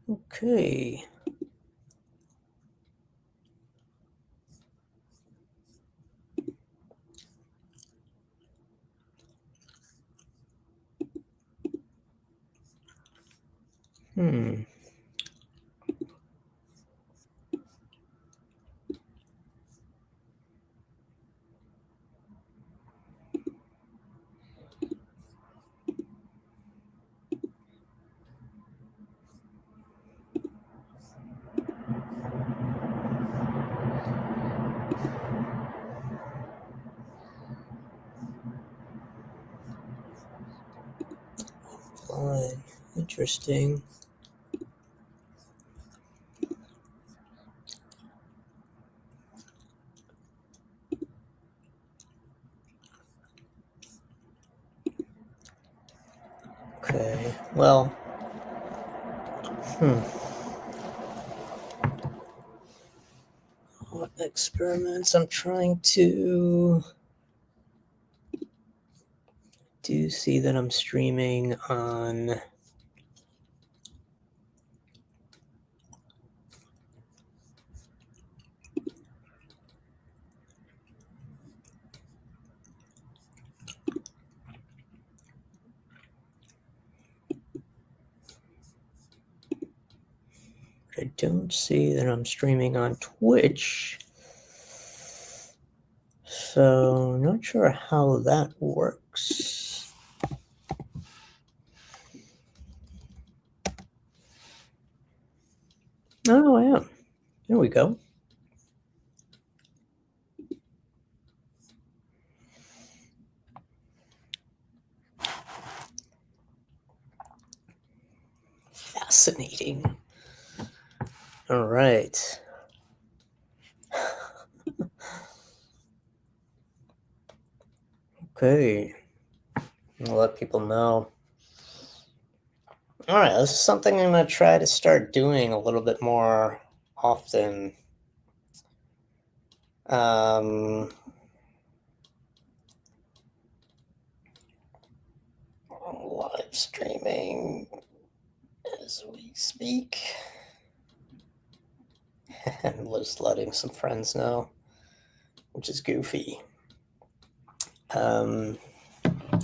Okay. Fine. Interesting. Okay, well, what experiments I'm trying to do? See that I'm streaming on I don't see that I'm streaming on Twitch. So, not sure how that works. Oh, I am. There we go. Fascinating. All right. Okay. I'll let people know. All right, this is something I'm going to try to start doing a little bit more often. Live streaming as we speak. And just letting some friends know, which is goofy. Oh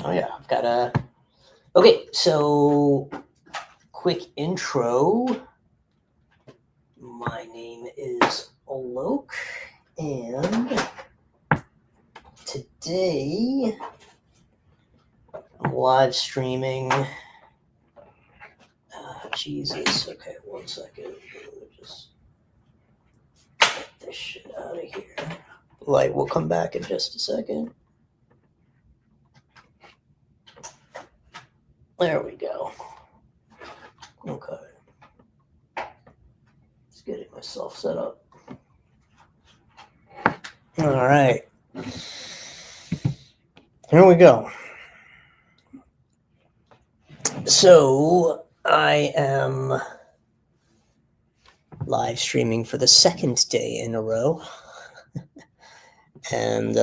yeah, I've got a... Okay, so quick intro. My name is Olok, and today I'm live streaming. Jesus. Okay, 1 second. Let me just get this shit out of here. Light will come back in just a second. There we go. Okay. Just getting myself set up. All right. Here we go. So I am live streaming for the second day in a row. And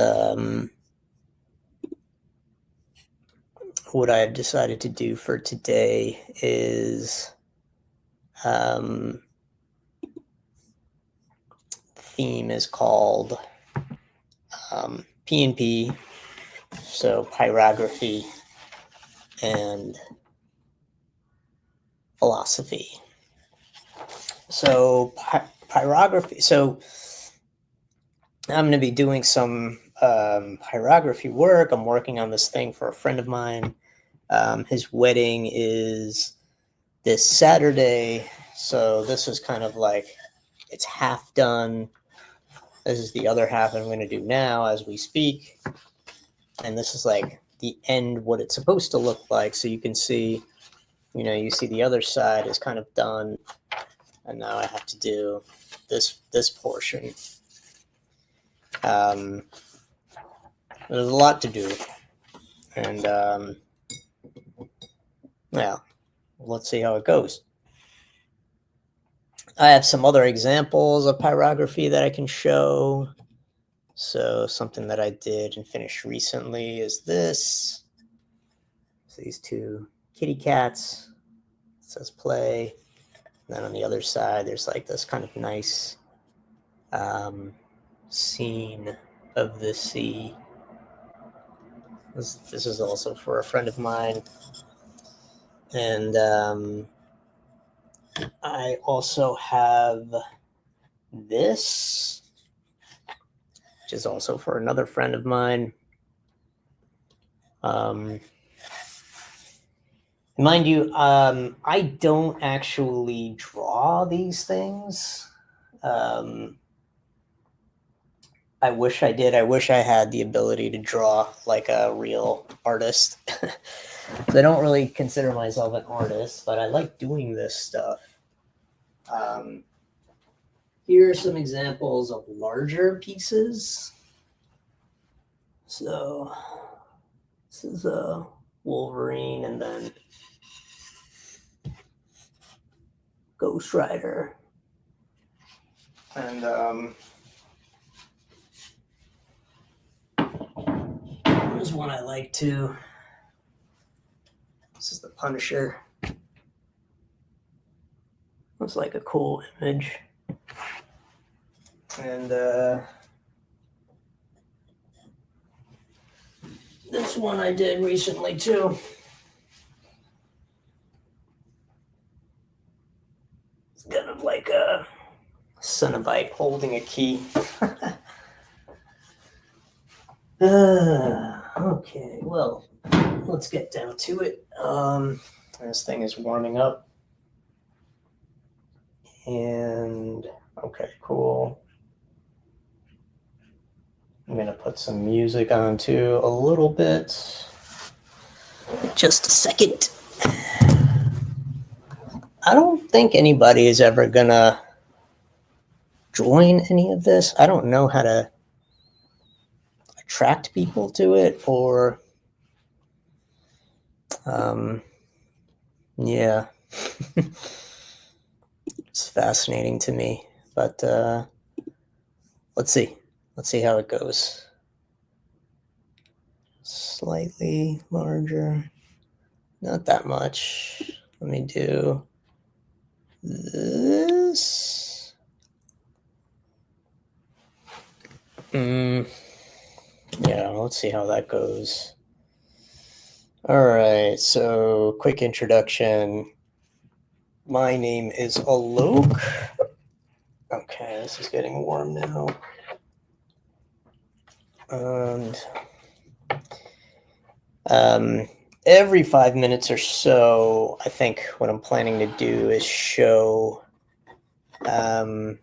what I have decided to do for today is theme is called P&P, so pyrography and philosophy. So pyrography. So I'm going to be doing some pyrography work. I'm working on this thing for a friend of mine. His wedding is this Saturday, so this is kind of like it's half done. This is the other half I'm going to do now as we speak, and this is like the end, what it's supposed to look like. So you can see, you see the other side is kind of done, and now I have to do this portion. There's a lot to do, and yeah, let's see how it goes. I have some other examples of pyrography that I can show. So something that I did and finished recently is this. So these two kitty cats. It says play. then on the other side, there's like this kind of nice scene of the sea. This is also for a friend of mine. And I also have this, which is also for another friend of mine. Mind you, I don't actually draw these things. I wish I did. I wish I had the ability to draw like a real artist. I don't really consider myself an artist, but I like doing this stuff. Here are some examples of larger pieces. So this is a Wolverine, and then Ghost Rider. And there's one I like too. This is the Punisher. Looks like a cool image. And this one I did recently too. It's kind of like a Cenobite holding a key. Okay, well, let's get down to it. This thing is warming up. And okay, cool. I'm gonna put some music on too a little bit. Just a second. I don't think anybody is ever gonna join any of this. I don't know how to attract people to it, or yeah. It's fascinating to me, but let's see how it goes. Slightly larger, not that much. Let me do this. Yeah, let's see how that goes. All right, so quick introduction. My name is Alok. Okay, this is getting warm now. And every 5 minutes or so, I think what I'm planning to do is show the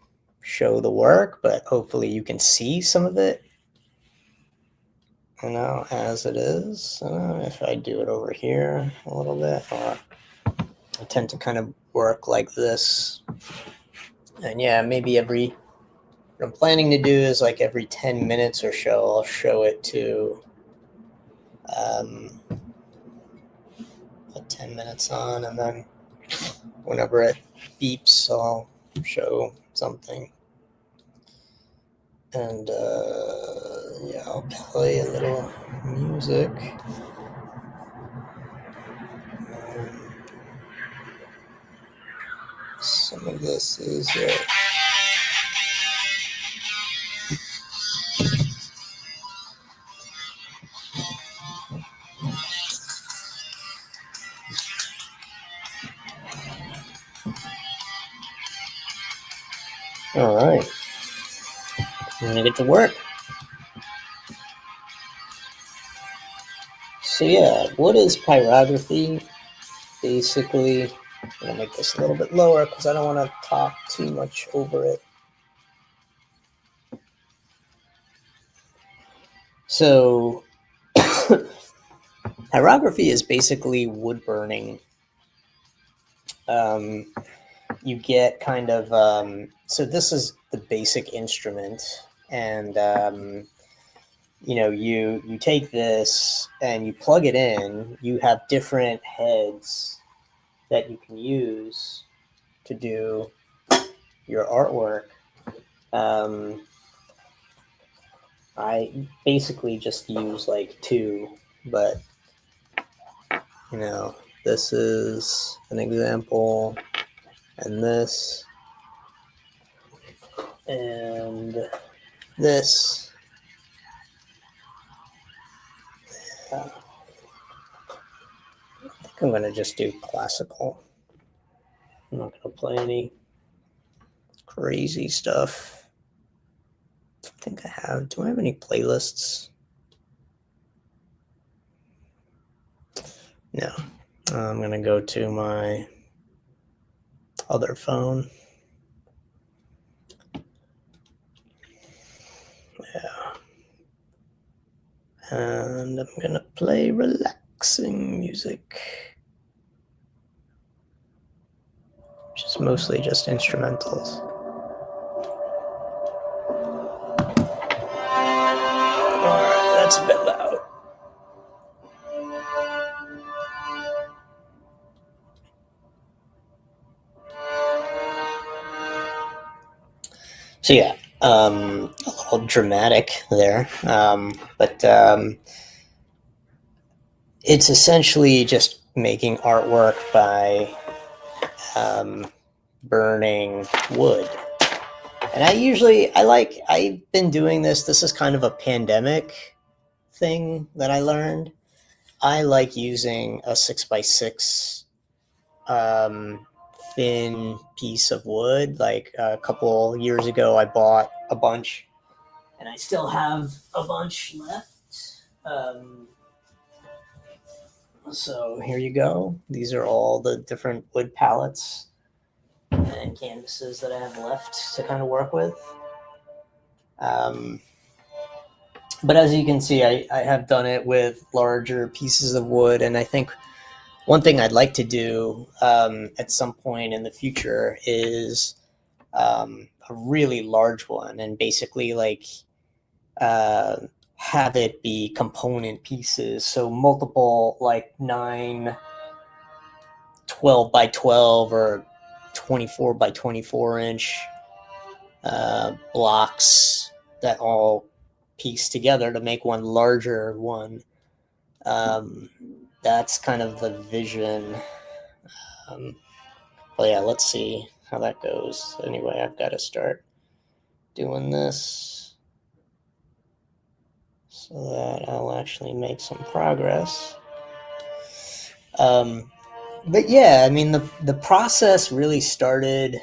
work, but hopefully you can see some of it, as it is. If I do it over here a little bit, or I tend to kind of work like this. And yeah, maybe what I'm planning to do is like every 10 minutes or so, I'll show it to put 10 minutes on, and then whenever it beeps, I'll show something. And yeah, I'll play a little music. Some of this is all right. I'm gonna get to work. So yeah, what is pyrography? Basically, I'm gonna make this a little bit lower because I don't want to talk too much over it. So pyrography is basically wood burning. You get kind of so this is the basic instrument, and you take this and you plug it in. You have different heads that you can use to do your artwork. I basically just use like two, but this is an example. and this, and this. I think I'm going to just do classical. I'm not going to play any crazy stuff. I think I have. Do I have any playlists? No. I'm going to go to my other phone. Yeah. And I'm going to play relaxing music, which is mostly just instrumentals. All right, that's a bit loud. So yeah, a little dramatic there, but it's essentially just making artwork by burning wood. And I've been doing this. This is kind of a pandemic thing that I learned. I like using a 6x6 thin piece of wood. Like a couple years ago, I bought a bunch, and I still have a bunch left. So here you go. These are all the different wood palettes and canvases that I have left to kind of work with. But as you can see, I have done it with larger pieces of wood, and I think one thing I'd like to do at some point in the future is a really large one, and basically like have it be component pieces, so multiple like 12 by 12 or 24 by 24 inch blocks that all piece together to make one larger one. That's kind of the vision. But yeah, let's see how that goes. Anyway, I've got to start doing this so that I'll actually make some progress. But yeah, I mean, the process really started.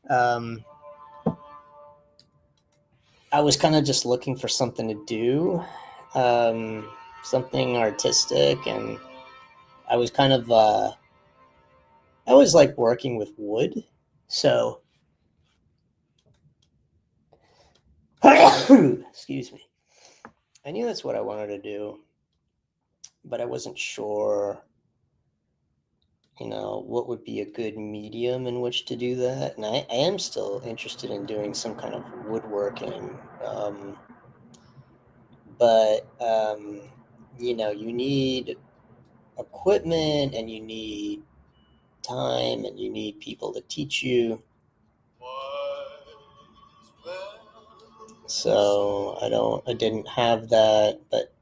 I was kind of just looking for something to do, something artistic, and I was kind of I always like working with wood, so excuse me. I knew that's what I wanted to do, but I wasn't sure, what would be a good medium in which to do that. And I am still interested in doing some kind of woodworking, but you need equipment, and you need time, and you need people to teach you. So I didn't have that, but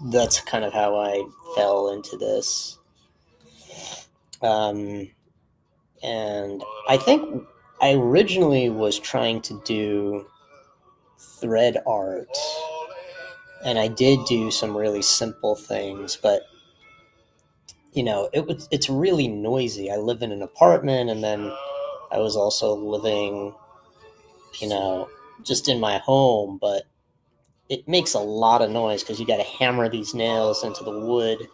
that's kind of how I fell into this. And I think I originally was trying to do thread art, and I did do some really simple things, but it's really noisy. I live in an apartment, and then I was also living, just in my home, but it makes a lot of noise because you got to hammer these nails into the wood.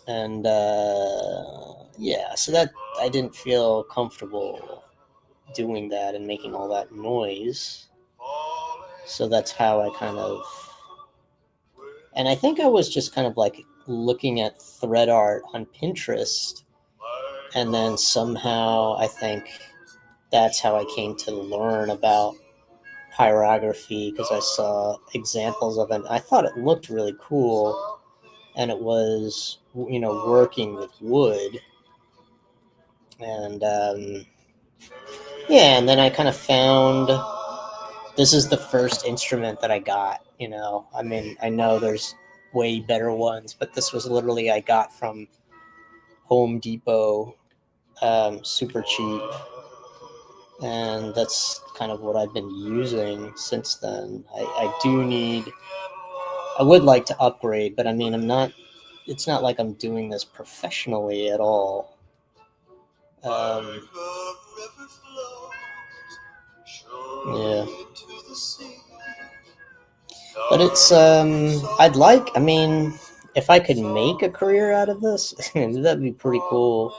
And yeah, so that I didn't feel comfortable doing that and making all that noise. So that's how I and I think I was just kind of like looking at thread art on Pinterest, and then somehow I think that's how I came to learn about pyrography, because I saw examples of it. I thought it looked really cool, and it was, working with wood. And yeah, and then I kind of found this is the first instrument that I got. I mean, I know there's way better ones, but this was literally I got from Home Depot. super cheap, and that's kind of what I've been using since then. I would like to upgrade, but I mean, it's not like I'm doing this professionally at all. Yeah. But I mean, if I could make a career out of this, that'd be pretty cool.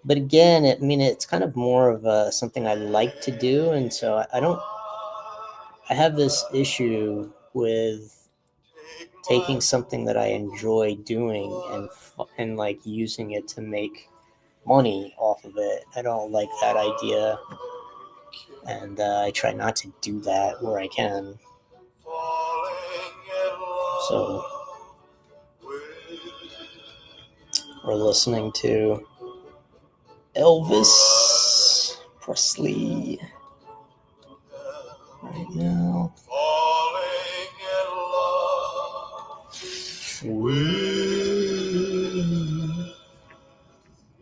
But again, it's kind of more of something I like to do, and so I have this issue with taking something that I enjoy doing and like using it to make money off of it. I don't like that idea, and I try not to do that where I can. So we're listening to Elvis Presley right now.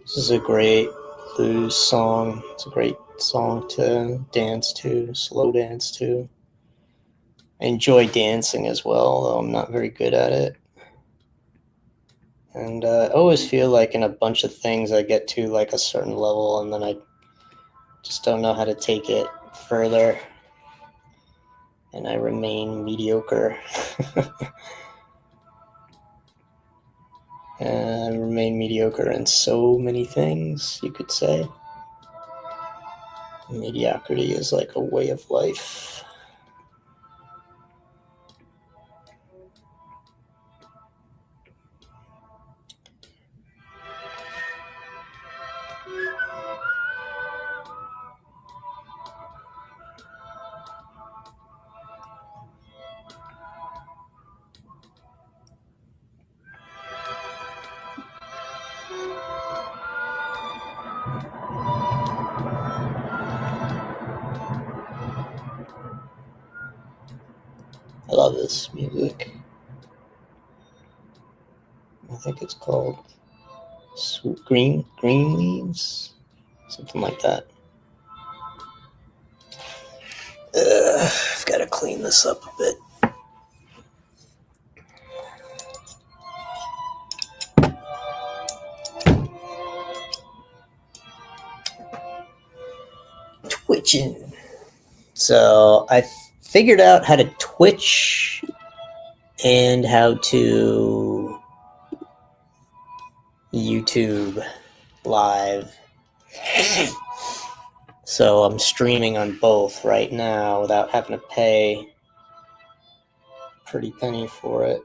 This is a great blues song. It's a great song to dance to, slow dance to. I enjoy dancing as well, though I'm not very good at it. And I always feel like in a bunch of things I get to like a certain level and then I just don't know how to take it further. And I remain mediocre. And I remain mediocre in so many things, you could say. Mediocrity is like a way of life. I love this music. I think it's called Green Leaves, something like that. I've got to clean this up a bit. Twitching. So I figured out how to Twitch and how to YouTube live. So I'm streaming on both right now without having to pay a pretty penny for it.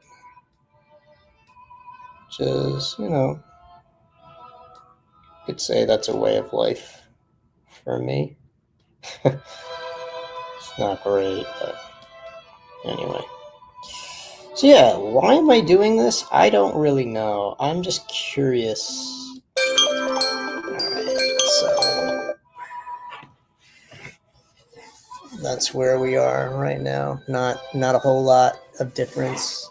Just, you could say that's a way of life for me. It's not great, but anyway. So yeah, why am I doing this? I don't really know. I'm just curious. Alright, so that's where we are right now. Not a whole lot of difference.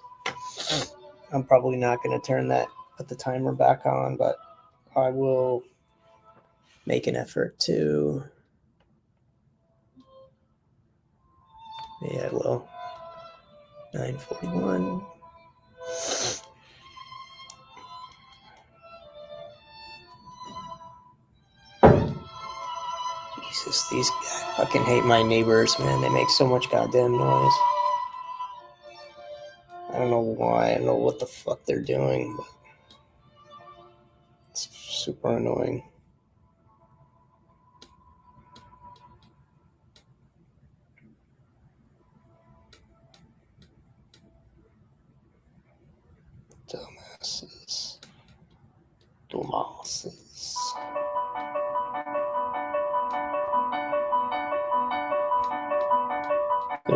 I'm probably not going to put the timer back on, but I will make an effort to. Yeah, I will. 9:41. Jesus, I fucking hate my neighbors, man. They make so much goddamn noise. I don't know why. I don't know what the fuck they're doing, but it's super annoying. Dumbasses. Good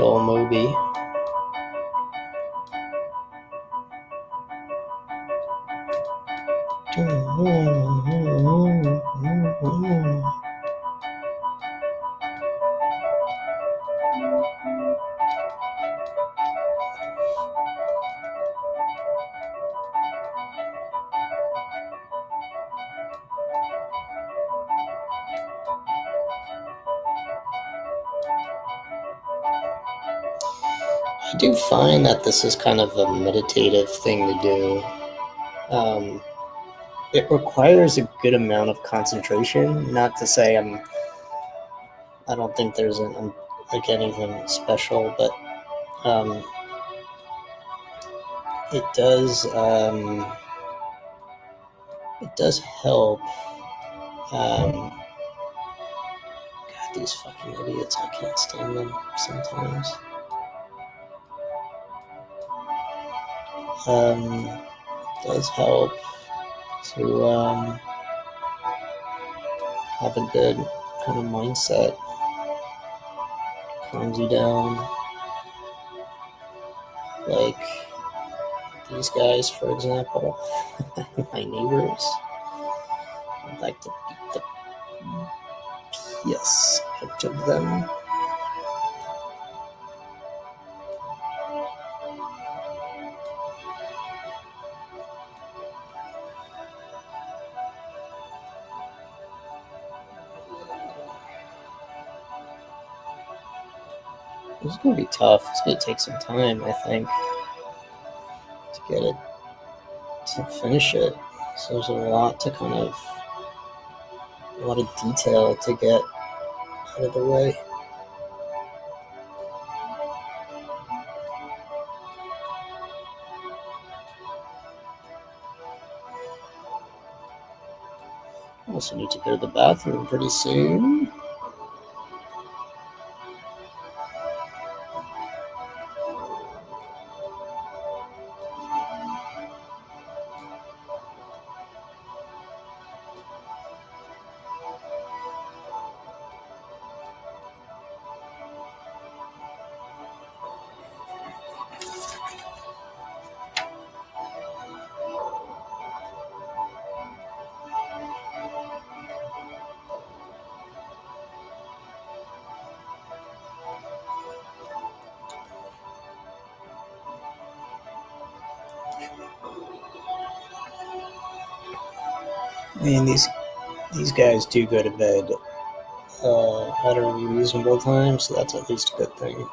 old Moby. I do find that this is kind of a meditative thing to do. It requires a good amount of concentration. Not to say I don't think there's like anything special, but it does help. God, these fucking idiots! I can't stand them sometimes. It does help to have a good kind of mindset. Calms you down. Like these guys, for example, my neighbors. I'd like to beat the piss out of them. It's gonna be tough. It's gonna take some time, I think, to get it, to finish it. So there's a lot of detail to get out of the way. I also need to go to the bathroom pretty soon. I mean, these guys do go to bed at a reasonable time, so that's at least a good thing.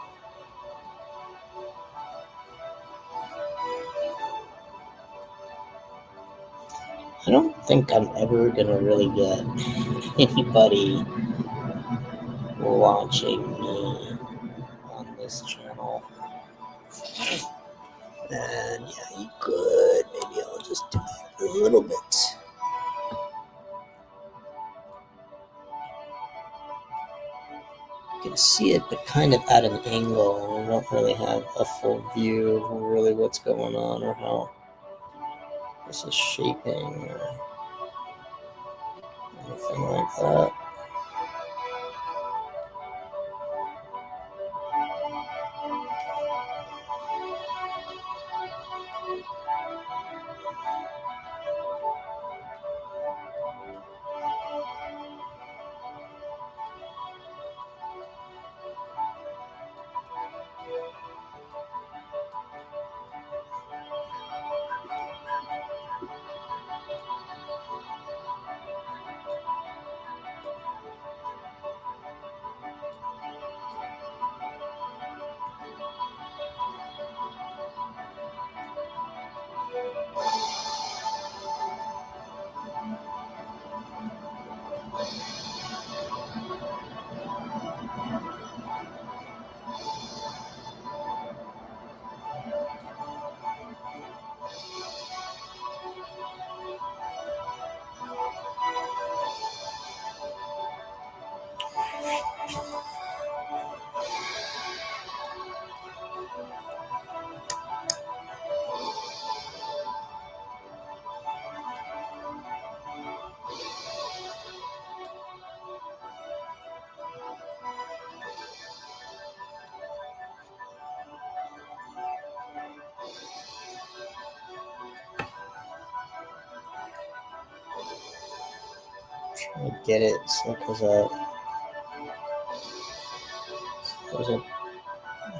I don't think I'm ever gonna really get anybody watching me on this channel. And yeah, you could. Maybe I'll just do that a little bit. You can see it, but kind of at an angle. I don't really have a full view of really what's going on or how this is shaping or anything like that. I get it. Because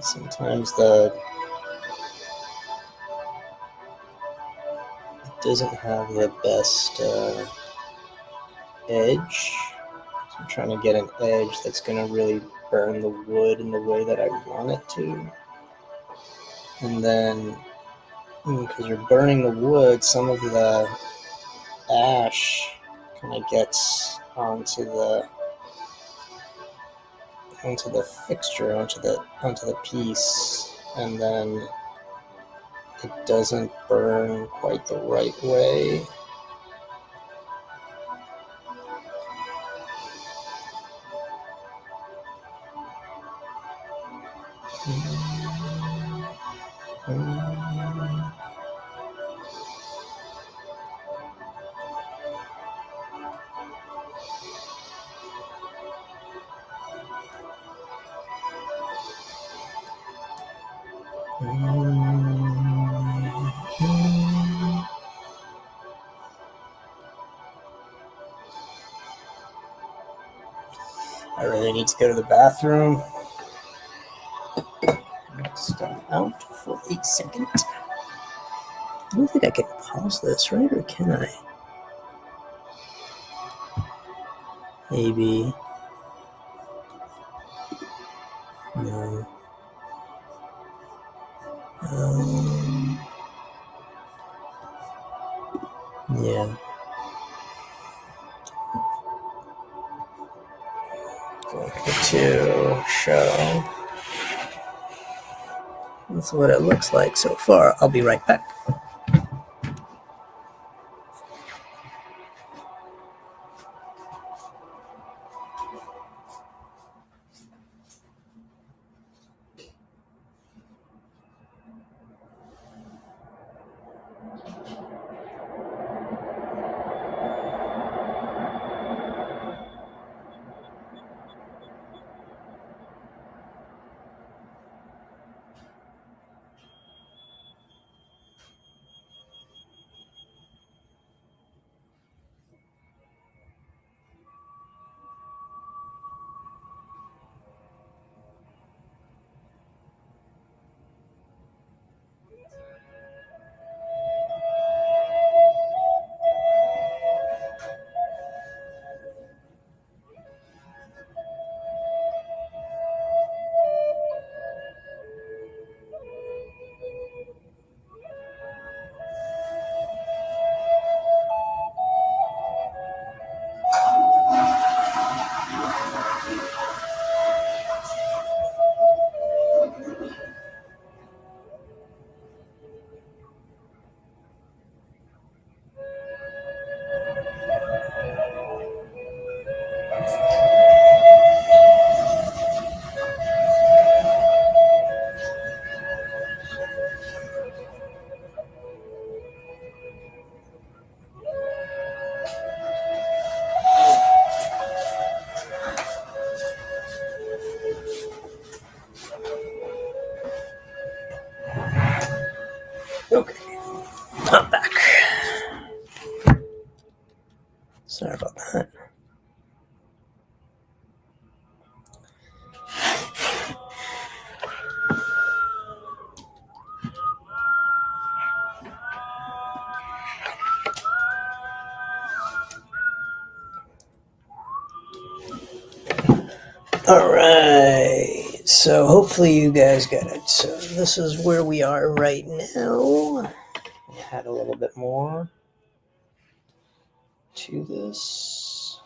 sometimes it doesn't have the best edge. So I'm trying to get an edge that's going to really burn the wood in the way that I want it to. And then, because you're burning the wood, some of the ash kind of gets onto the fixture, onto the piece, and then it doesn't burn quite the right way. I really need to go to the bathroom. Step out for a second. I don't think I can pause this, right? Or can I? Maybe. No. Yeah. Going to show. That's what it looks like so far. I'll be right back. Okay, I'm back. Sorry about that. All right, so hopefully you guys get it. So this is where we are right now. Add a little bit more to this.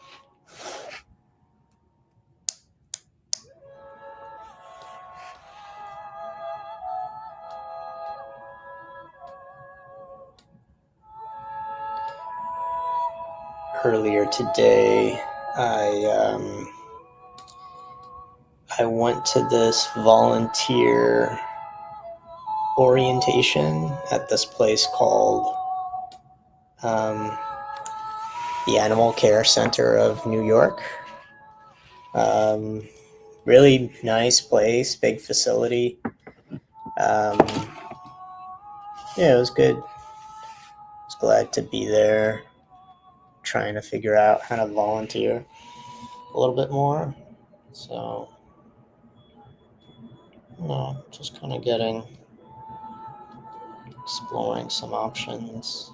Earlier today, I went to this volunteer orientation at this place called the Animal Care Center of New York. Really nice place, big facility. Yeah, it was good. I was glad to be there, trying to figure out how to volunteer a little bit more. So, just kind of exploring some options.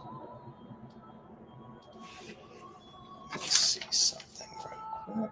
Let's see something real quick.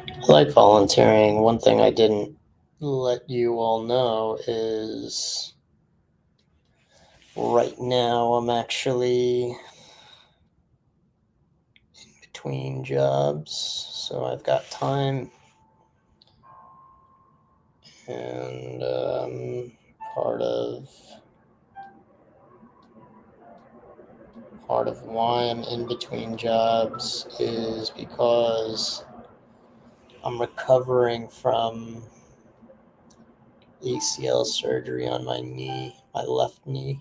I like volunteering. One thing I didn't let you all know is right now I'm actually in between jobs, so I've got time, and part of why I'm in between jobs is because I'm recovering from ACL surgery on my knee, my left knee.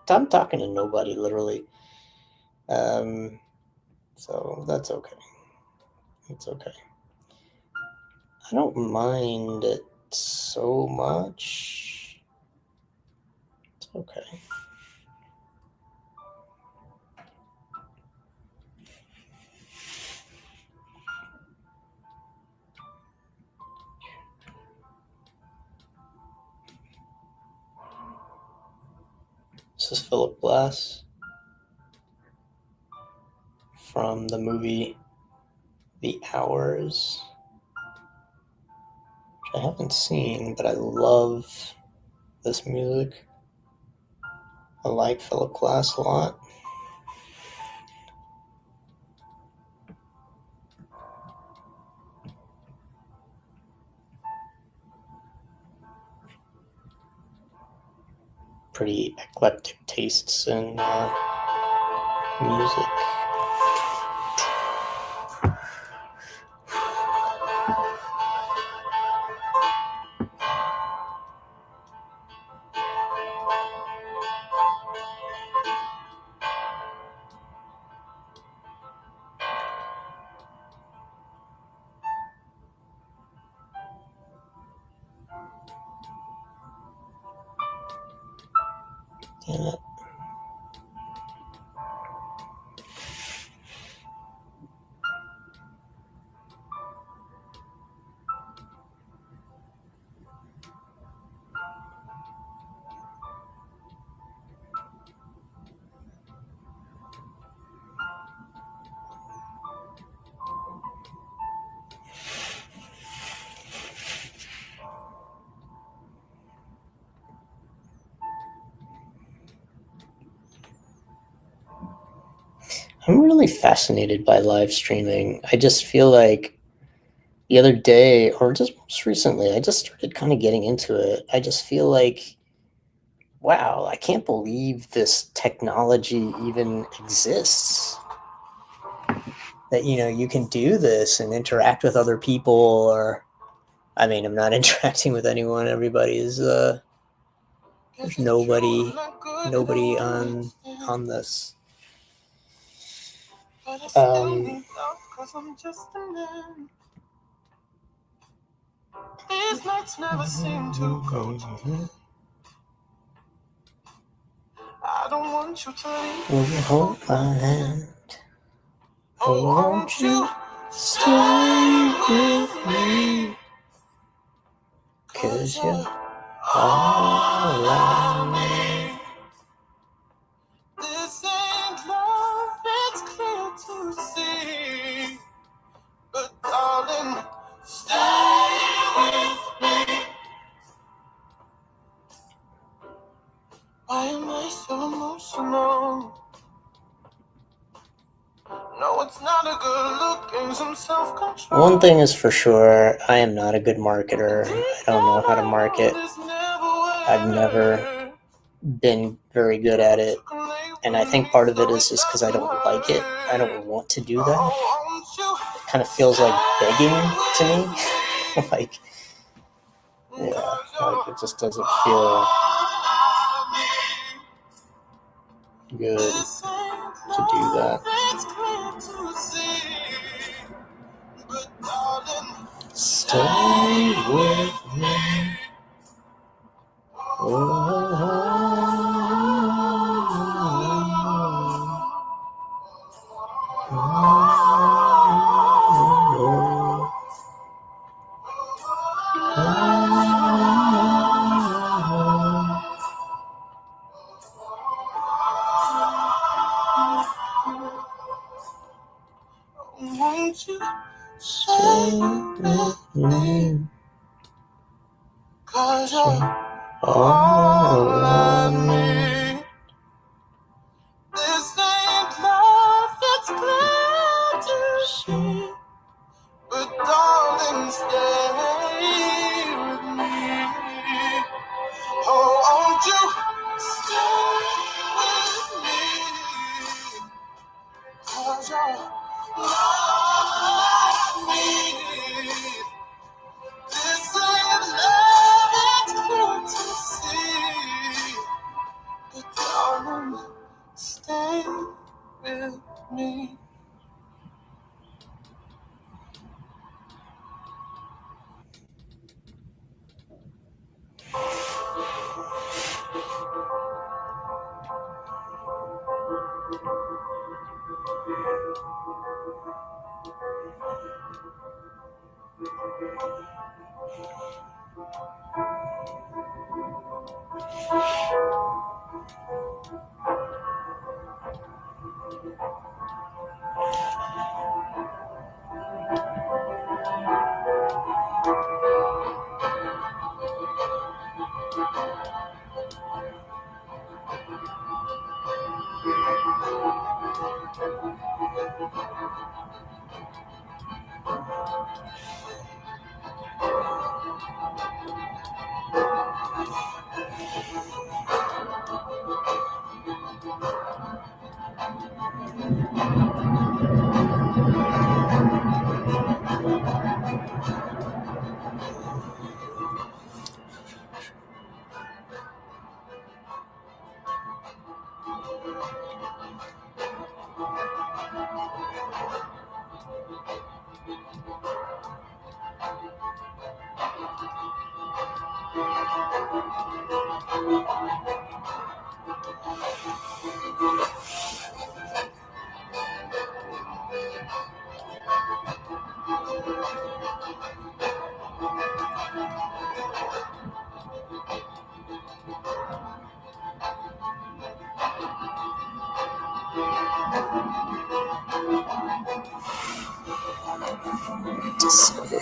I'm talking to nobody, literally. So that's okay. It's okay. I don't mind it so much. It's okay. This is Philip Glass from the movie The Hours, which I haven't seen, but I love this music. I like Philip Glass a lot. Pretty eclectic tastes in music. Damn it. I'm really fascinated by live streaming. I just feel like the other day, or just most recently, I just started kind of getting into it. I just feel like, wow, I can't believe this technology even exists. That, you can do this and interact with other people, or, I mean, I'm not interacting with anyone. Everybody's, there's nobody on this. These nights never seem to go to. I don't want you to leave. Will you hold my hand? Oh, won't you stay with me? 'Cause you're all I need. This ain't love, it's clear to see. But darling, stay with me. Why am I so emotional? No, it's not a good look, and some self-control. One thing is for sure, I am not a good marketer. I don't know how to market. I've never been very good at it. And I think part of it is just because I don't like it. I don't want to do that. It kind of feels like begging to me. Like, it just doesn't feel good to do that. Stay with me. Won't you stay with me? 'Cause you're all I need. This ain't love, it's clear to see. But darling, stay with me. Oh, won't you stay with me? 'Cause you're all I need. This ain't love, it's clear to see. But darling, stay with me. Discovery.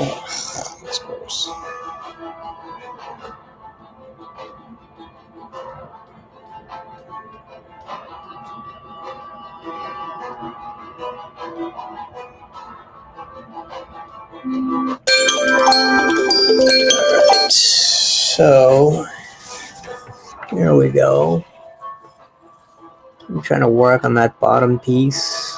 Oh, that's gross. So here we go. I'm trying to work on that bottom piece.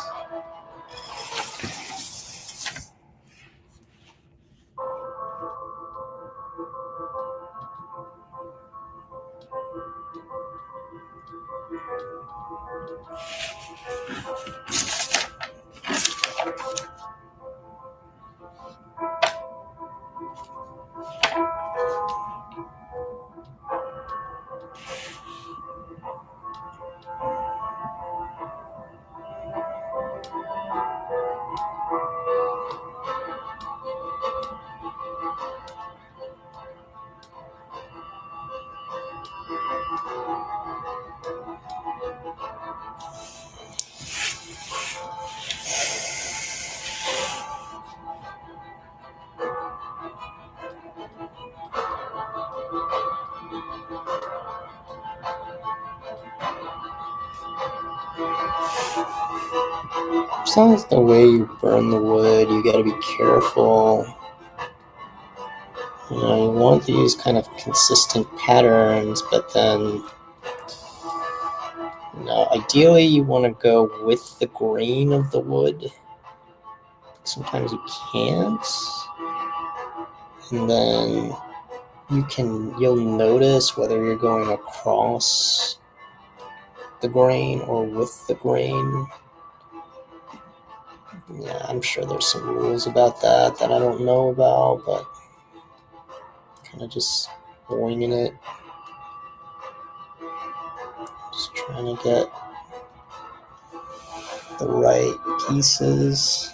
Besides the way you burn the wood, you got to be careful. You know, you want these kind of consistent patterns, but then, you know, ideally you want to go with the grain of the wood. Sometimes you can't. And then you'll notice whether you're going across the grain or with the grain. Yeah, I'm sure there's some rules about that I don't know about, but kind of just winging it. Just trying to get the right pieces.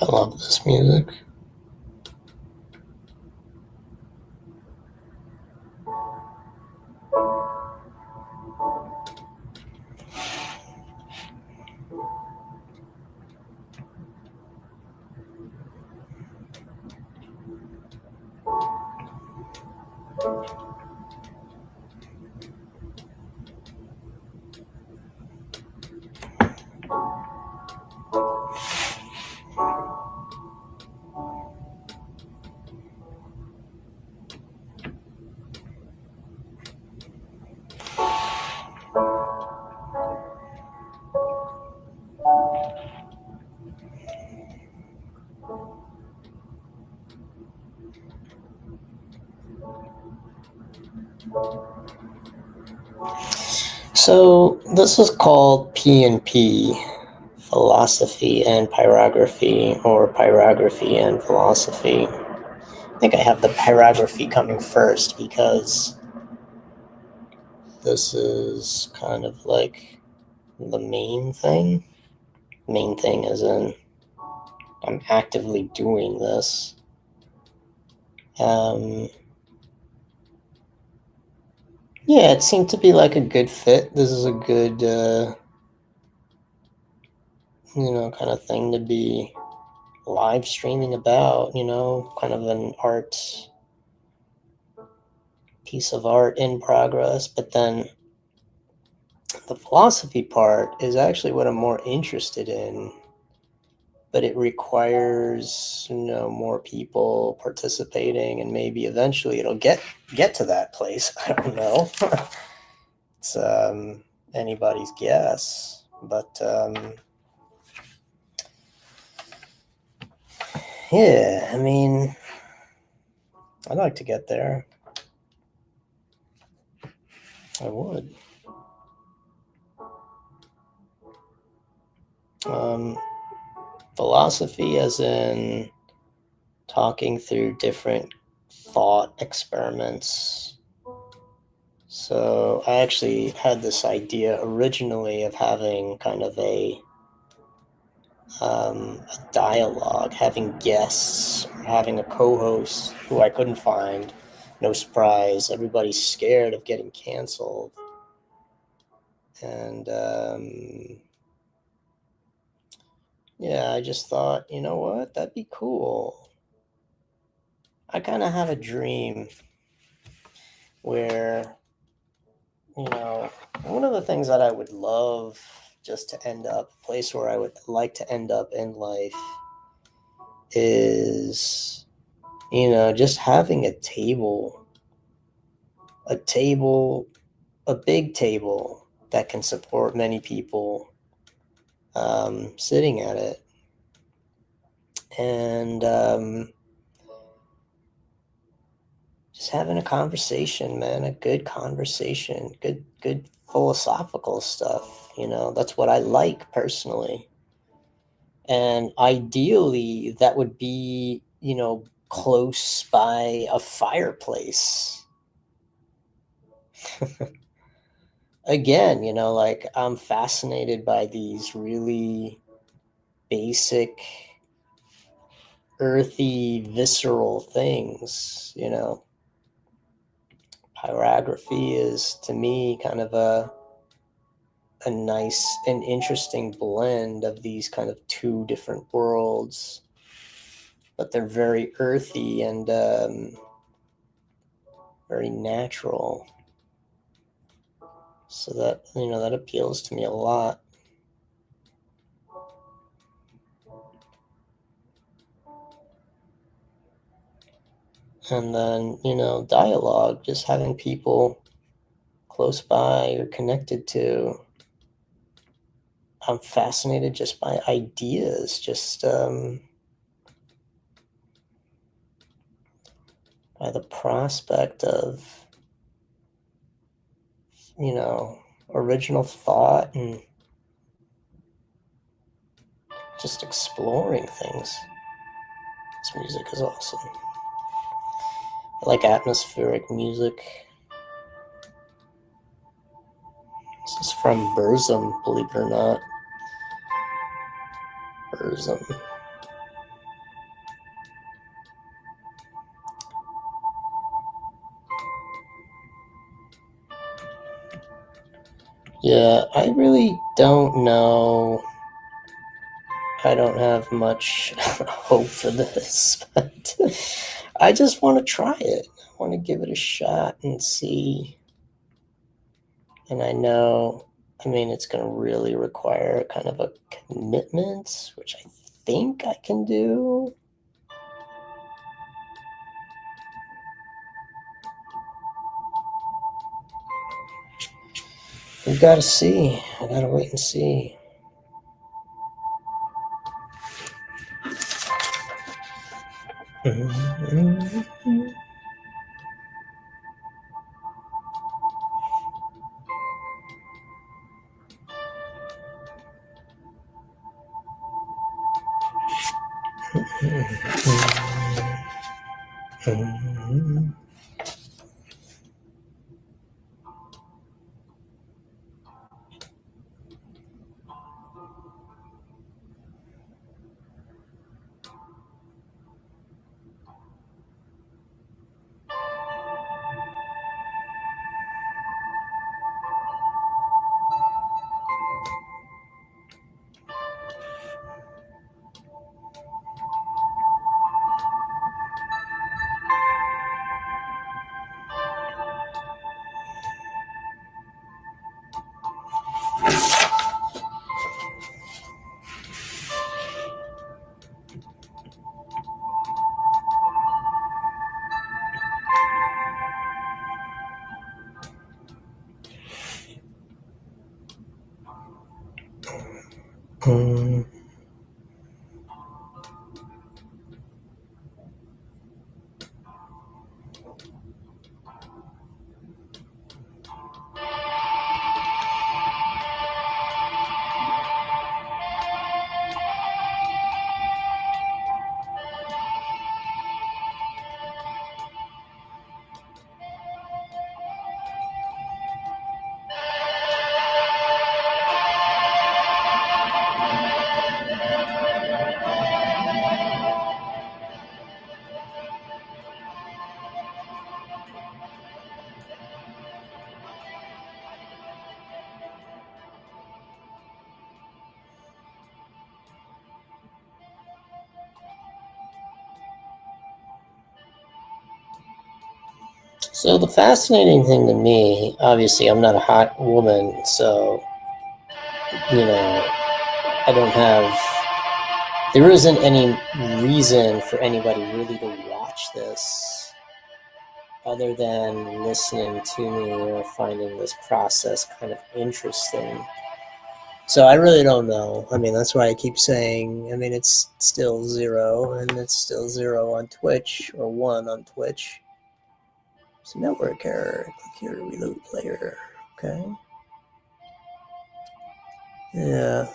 I love this music. So this is called P&P, Philosophy and Pyrography, or Pyrography and Philosophy. I think I have the pyrography coming first because this is kind of like the main thing. Main thing as in I'm actively doing this. Yeah, it seemed to be like a good fit. This is a good, kind of thing to be live streaming about, kind of an art, piece of art in progress. But then the philosophy part is actually what I'm more interested in, but it requires, more people participating, and maybe eventually it'll get to that place. I don't know. It's anybody's guess, but yeah, I mean, I'd like to get there. I would. Philosophy as in talking through different thought experiments. So I actually had this idea originally of having kind of a a dialogue, having guests, or having a co-host who I couldn't find. No surprise, everybody's scared of getting canceled. And yeah, I just thought, you know what, that'd be cool. I kind of have a dream where, one of the things that I would love just to end up, a place where I would like to end up in life is, just having a table, a big table that can support many people sitting at it. And just having a conversation, man, a good conversation, good philosophical stuff. That's what I like personally. And ideally, that would be, close by a fireplace. Again, like I'm fascinated by these really basic, earthy, visceral things. Pyrography is to me kind of a nice and interesting blend of these kind of two different worlds, but they're very earthy and very natural. So that appeals to me a lot. And then, dialogue, just having people close by or connected to. I'm fascinated just by ideas, just by the prospect of, original thought and just exploring things. This music is awesome. I like atmospheric music. This is from Burzum, believe it or not. Burzum. Yeah, I really don't know. I don't have much hope for this, but I just want to try it. I want to give it a shot and see. And I know, it's going to really require kind of a commitment, which I think I can do. We've got to see. I got to wait and see. So the fascinating thing to me, obviously, I'm not a hot woman, so I don't have. There isn't any reason for anybody really to watch this other than listening to me or finding this process kind of interesting. So I really don't know. I mean, that's why I keep saying, it's still 0, and it's still 0 on Twitch, or 1 on Twitch. It's a network error. Click here to reload player. Okay. Yeah.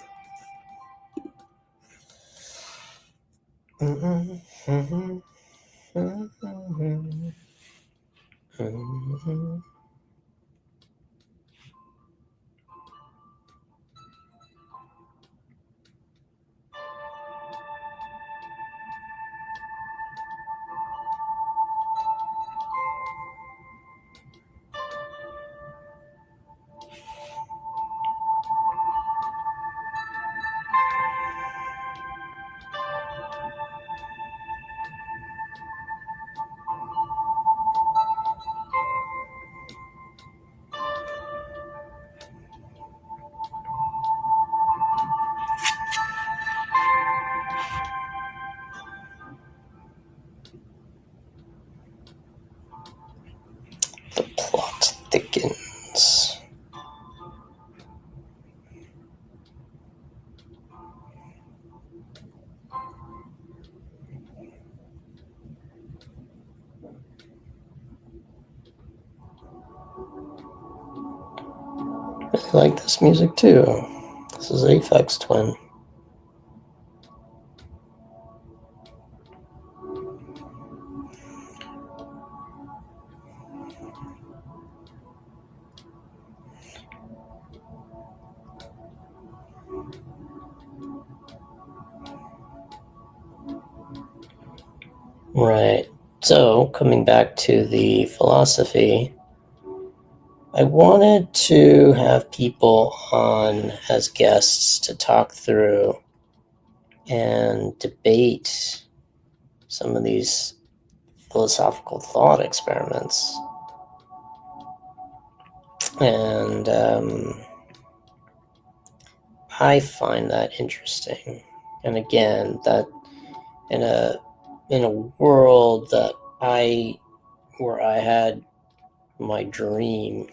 The plot thickens. I like this music too. This is Aphex Twin. Right. So, coming back to the philosophy, I wanted to have people on as guests to talk through and debate some of these philosophical thought experiments. And I find that interesting. And again, that in a world where I had my dream,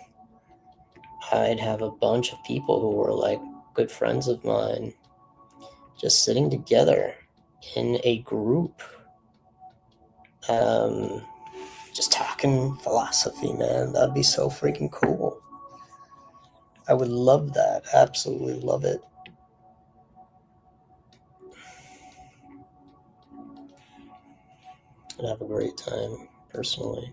I'd have a bunch of people who were like good friends of mine just sitting together in a group, just talking philosophy, man. That'd be so freaking cool. I would love that. Absolutely love it. I'd have a great time, personally.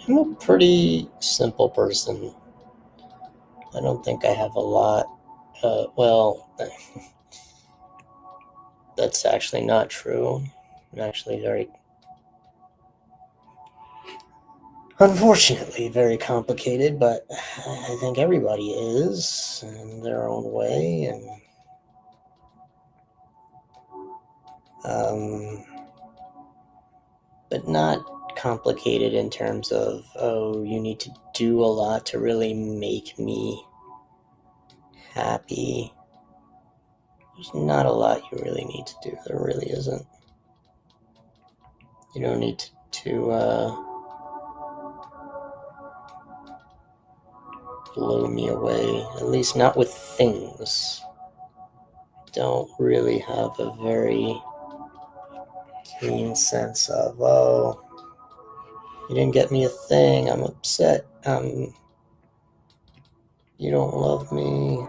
I'm a pretty simple person. I don't think I have a lot. Well, that's actually not true. I'm actually unfortunately, very complicated, but I think everybody is in their own way. And but not complicated in terms of, oh, you need to do a lot to really make me happy. There's not a lot you really need to do. There really isn't. You don't need to blow me away, at least not with things. Don't really have a very keen sense of, oh, you didn't get me a thing, I'm upset, you don't love me.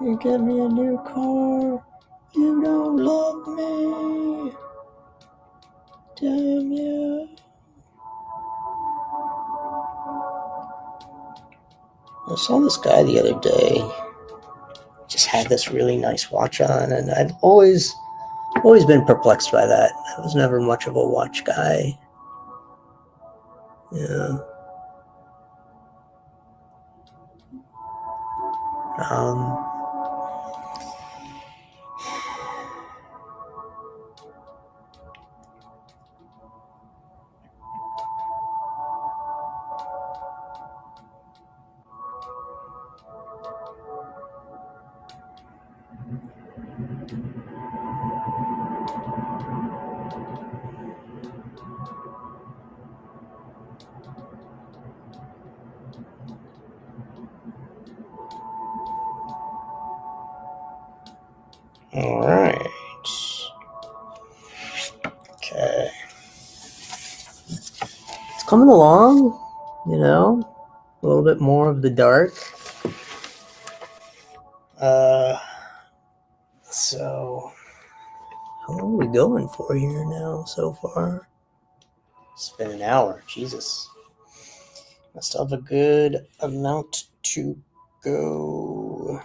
You get me a new car, you don't love me. Damn you. I saw this guy the other day, just had this really nice watch on, and I've always been perplexed by that. I was never much of a watch guy. Yeah. Um, all right. Okay. It's coming along, you know, a little bit more of the dark. So how long are we going for here now so far? It's been an hour. Jesus. Must have a good amount to go.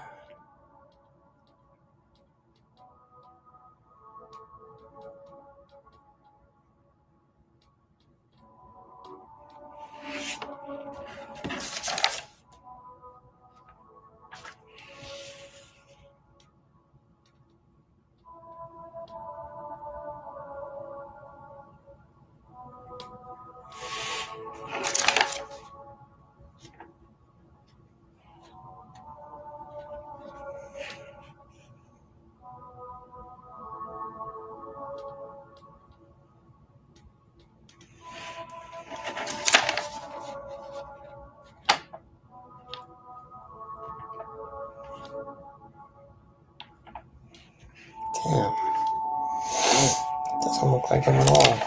Damn. Doesn't look like him at all.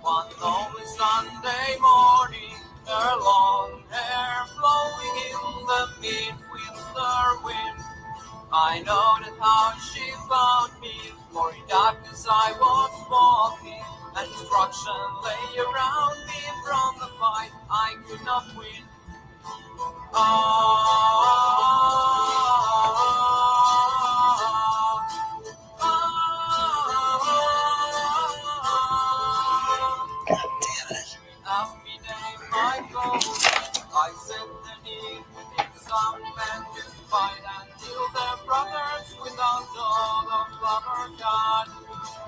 One lonely Sunday morning, her long hair flowing in the midwinter wind. I know that how she found me, for in darkness I was walking, and destruction lay around me from the fight I could not win. God damn it. Ask me name my clothes, I said the need within some men to fight until their brothers without all of lover God.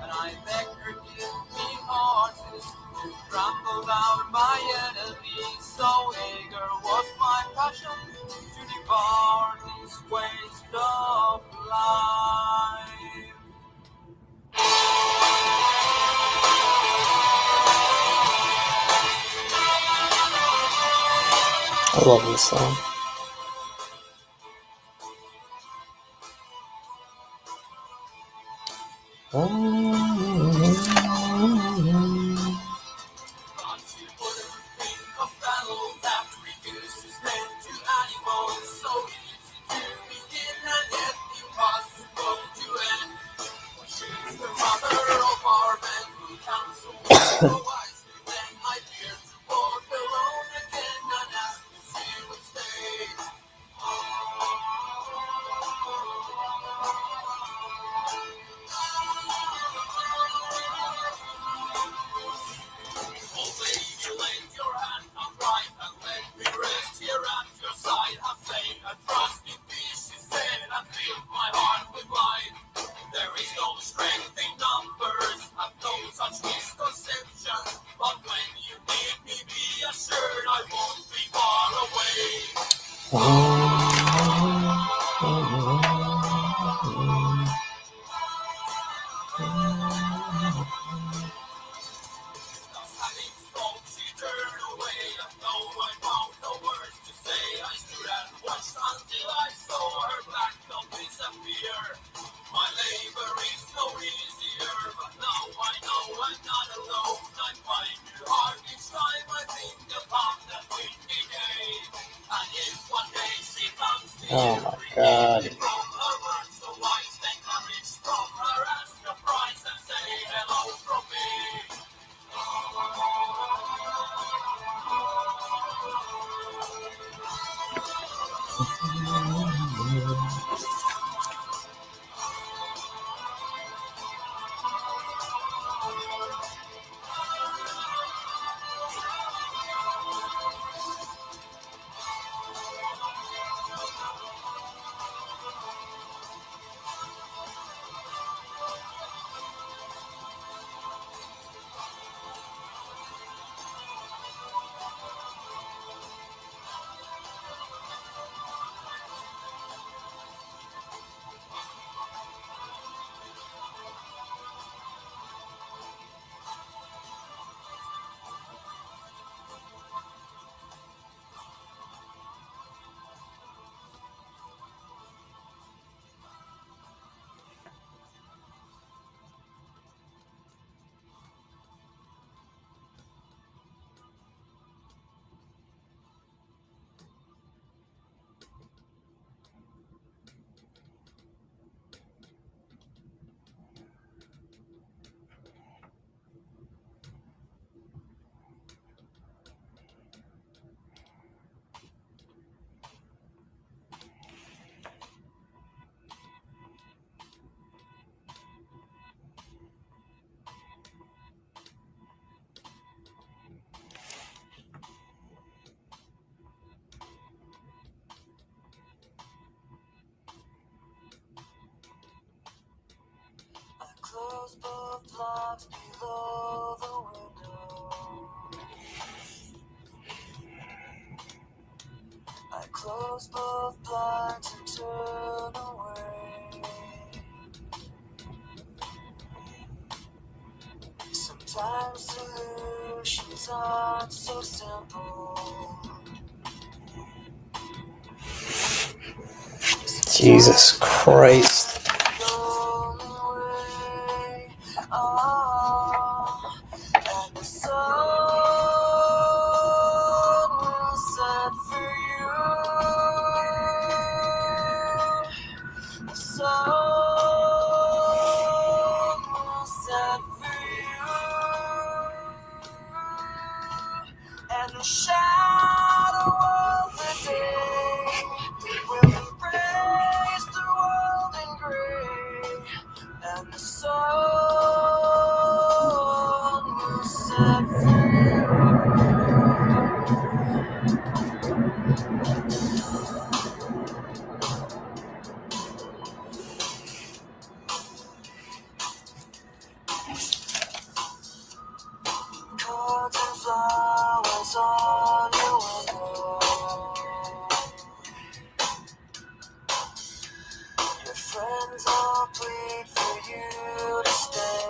And I begged her give me horses to trample down my enemies. So eager was my passion to devour this waste of life. I love this song. Oh my God. Close both blinds below the window. I close both blinds and turn away. Sometimes solutions aren't so simple. Jesus Christ. And the sun set cards and flowers on your window. Your friends all plead for you to stay.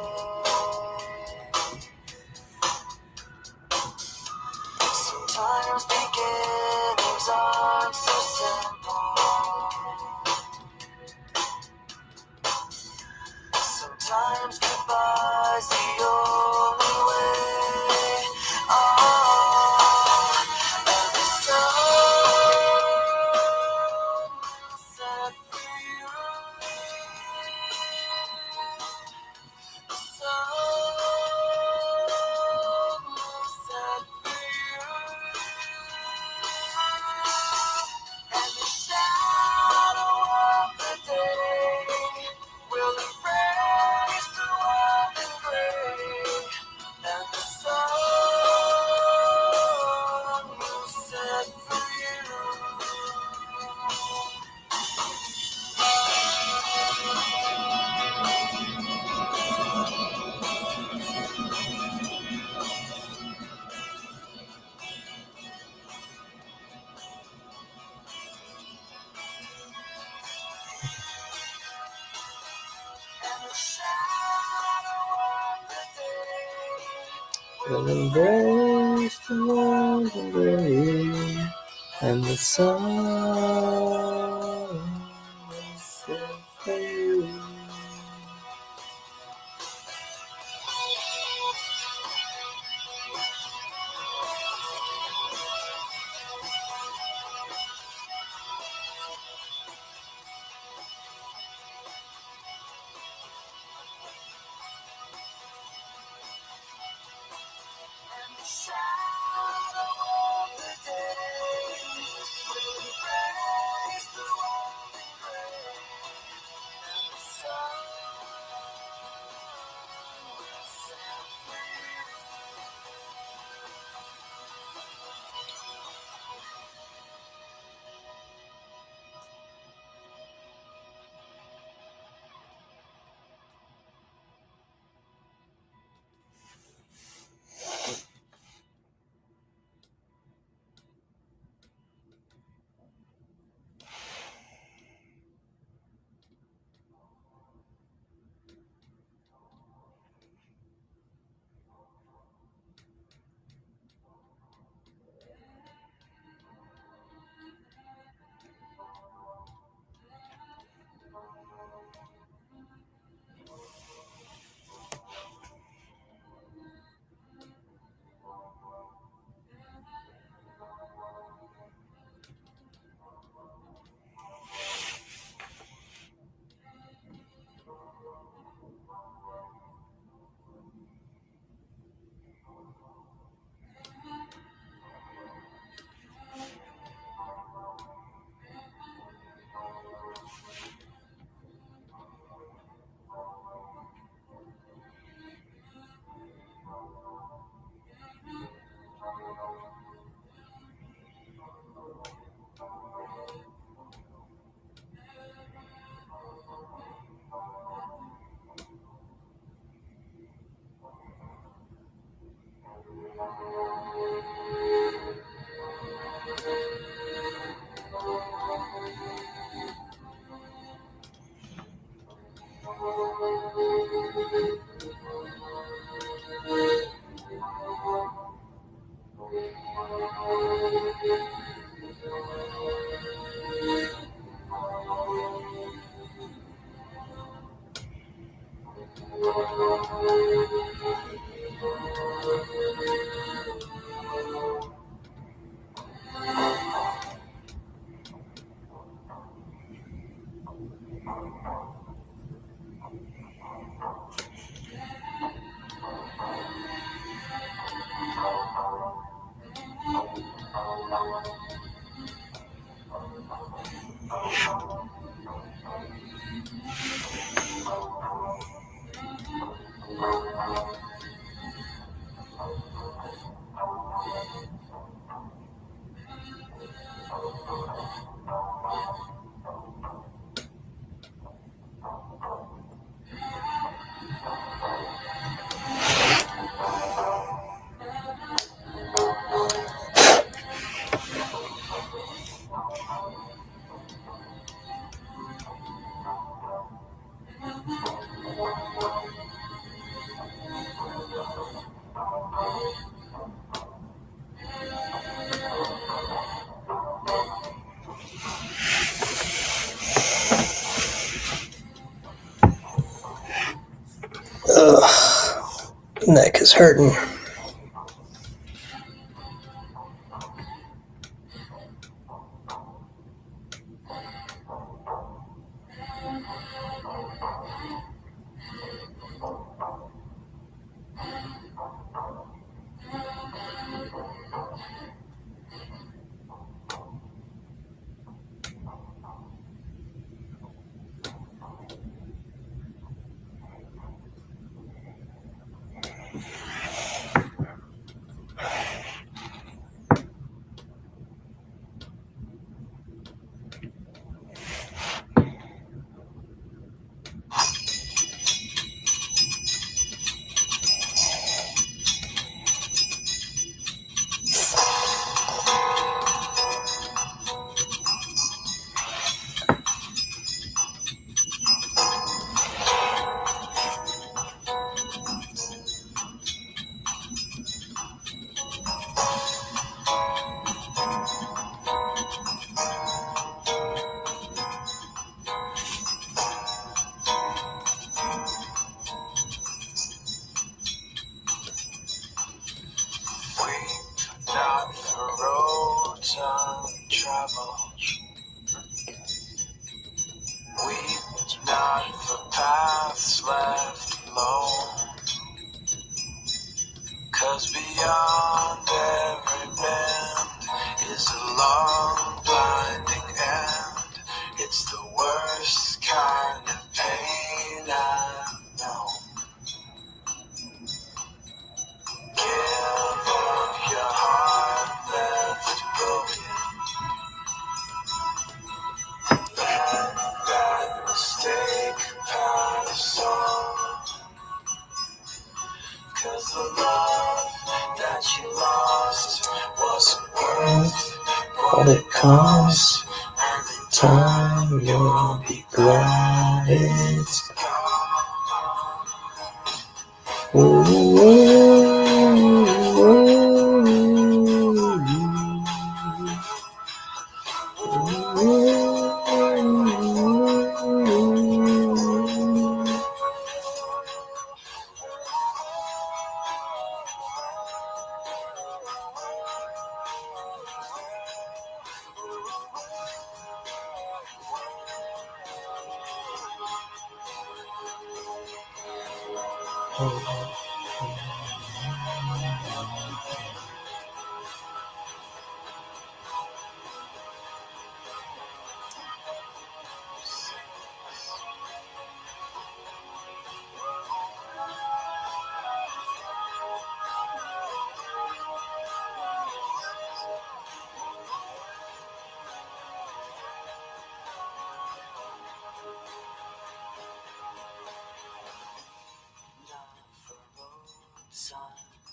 Sometimes beginnings aren't so simple. Sometimes goodbye's the only way. Oh, and the sun will set free. The sun will set free. And the shadow of the day will embrace the wild and gray. And the sun will set free. And the shadow of the day Will embrace the wild and gray, and the sun will set free. And the shadow of the day will embrace the wild and gray. And the sun will set free. Neck is hurting. Not for roads untraveled. Weep not for paths left alone. 'Cause beyond every bend is a long blinding end. It's the worst kind of pain I know. Give up your heart left broken. Let that mistake pass on. 'Cause the love that you lost wasn't worth what it cost. And in time you'll be glad it's gone.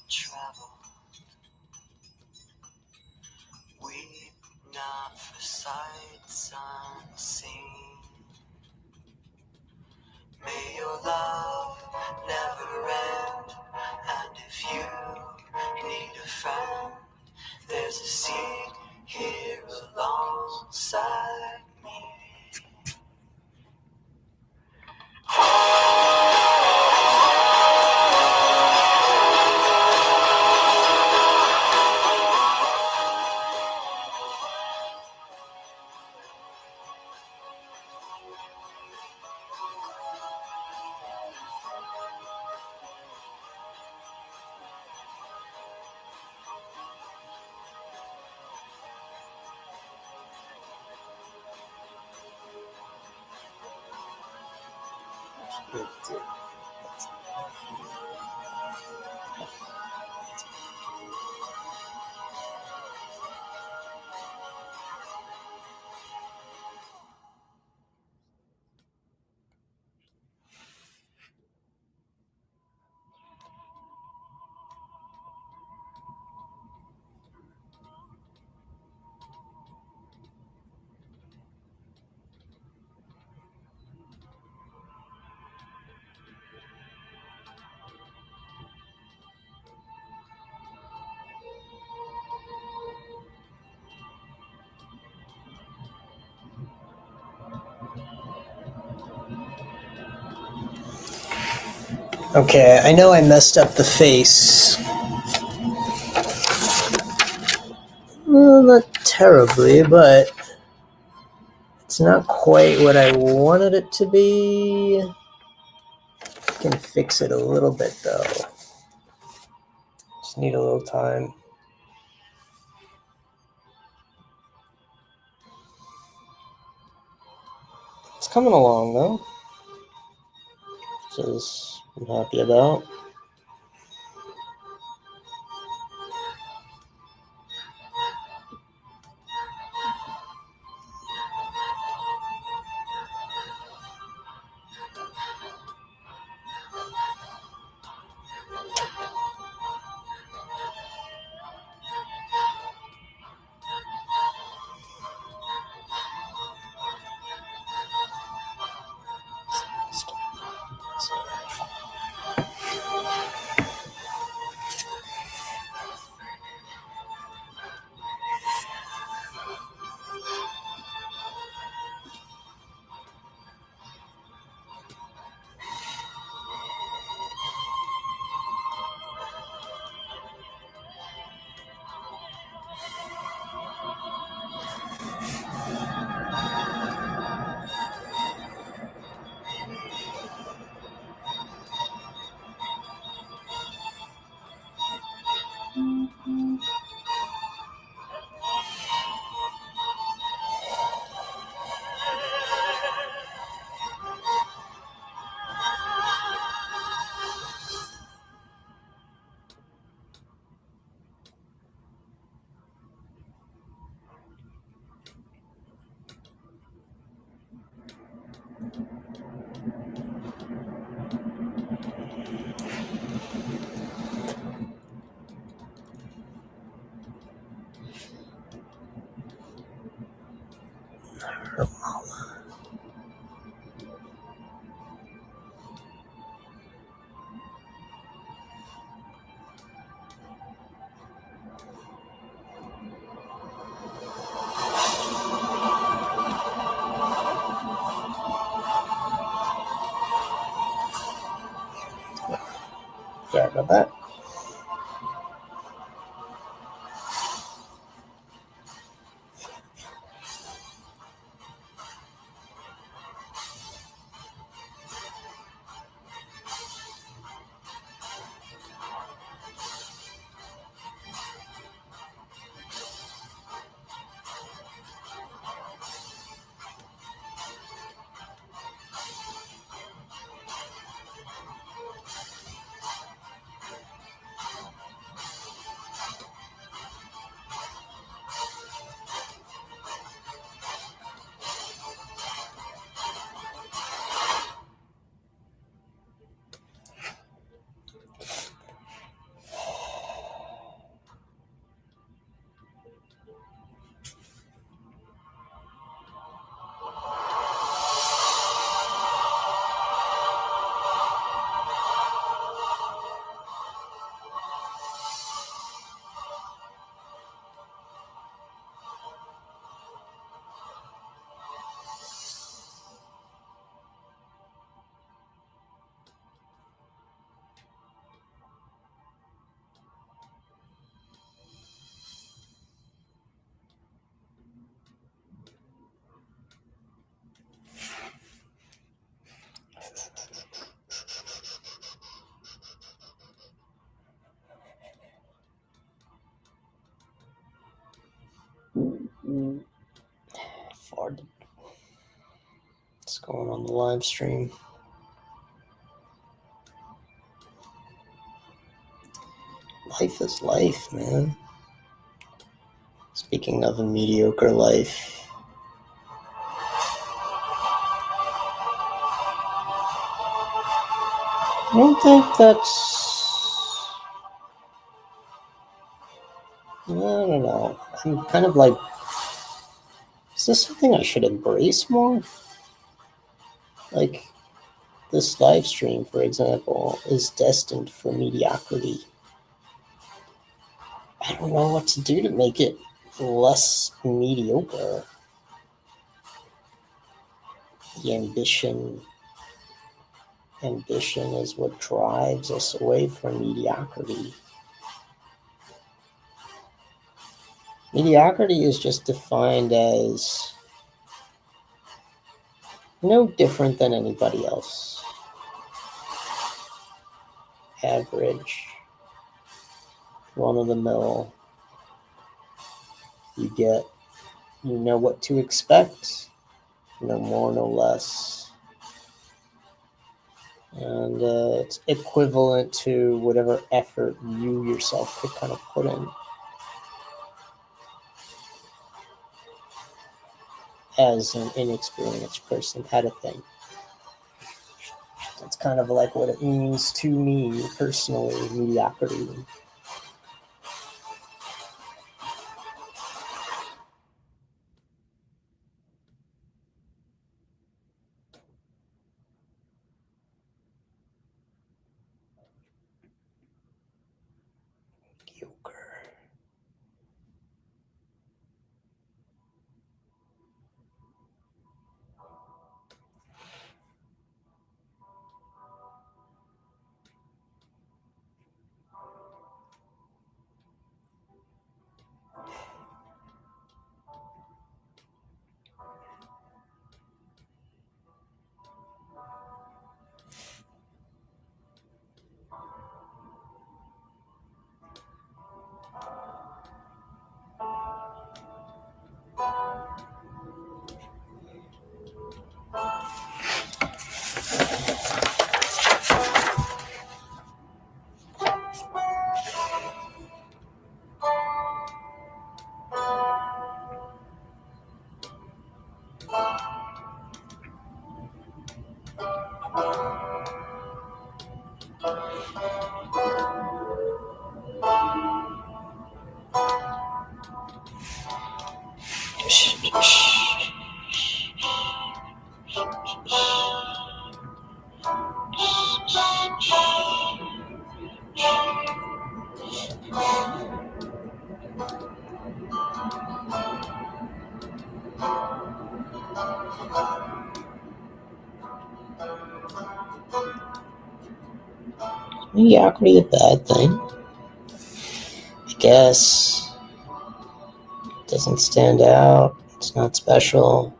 Untraveled. Weep not for sights unseen. May your love never end. And if you need a friend, there's a seat here alongside me. Okay, I know I messed up the face. Well, not terribly, but it's not quite what I wanted it to be. I can fix it a little bit, though. Just need a little time. It's coming along, though, which is I'm happy about. Sorry about that. What's going on the live stream? Life is life, man. Speaking of a mediocre life, I don't think that's... I don't know. I'm kind of like, is this something I should embrace more? Like, this live stream, for example, is destined for mediocrity. I don't know what to do to make it less mediocre. The ambition, ambition is what drives us away from mediocrity. Mediocrity is just defined as no different than anybody else. Average, run of the mill. You know what to expect, no more, no less. And it's equivalent to whatever effort you yourself could kind of put in as an inexperienced person at a thing. That's kind of like what it means to me personally, mediocrity. Mediocre. Mediocrity a bad thing? I guess. It doesn't stand out. It's not special.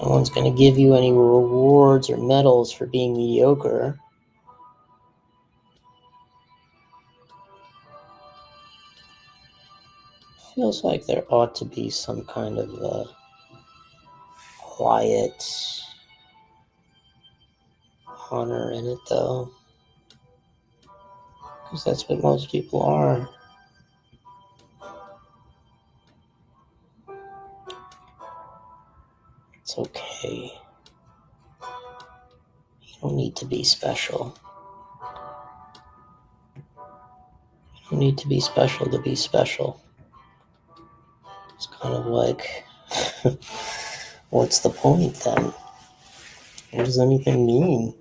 No one's going to give you any rewards or medals for being mediocre. Feels like there ought to be some kind of quiet honor in it, though. Because that's what most people are. It's okay. You don't need to be special. You don't need to be special to be special. It's kind of like, what's the point then? What does anything mean?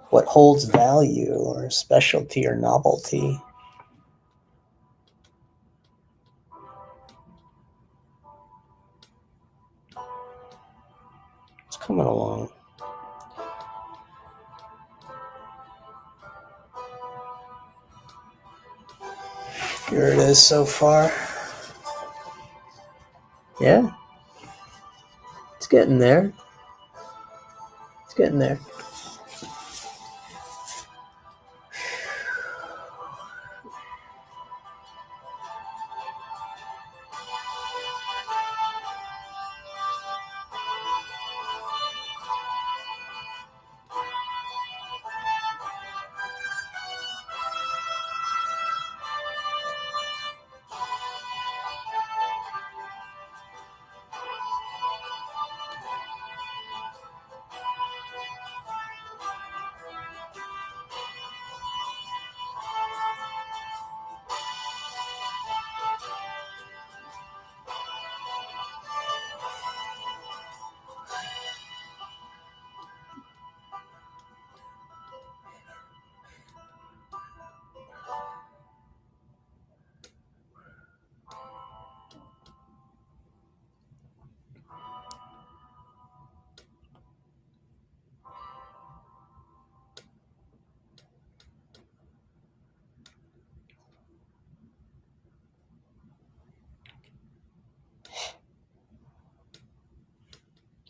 What holds value or specialty or novelty? It's coming along. Here it is so far. Yeah. It's getting there. It's getting there.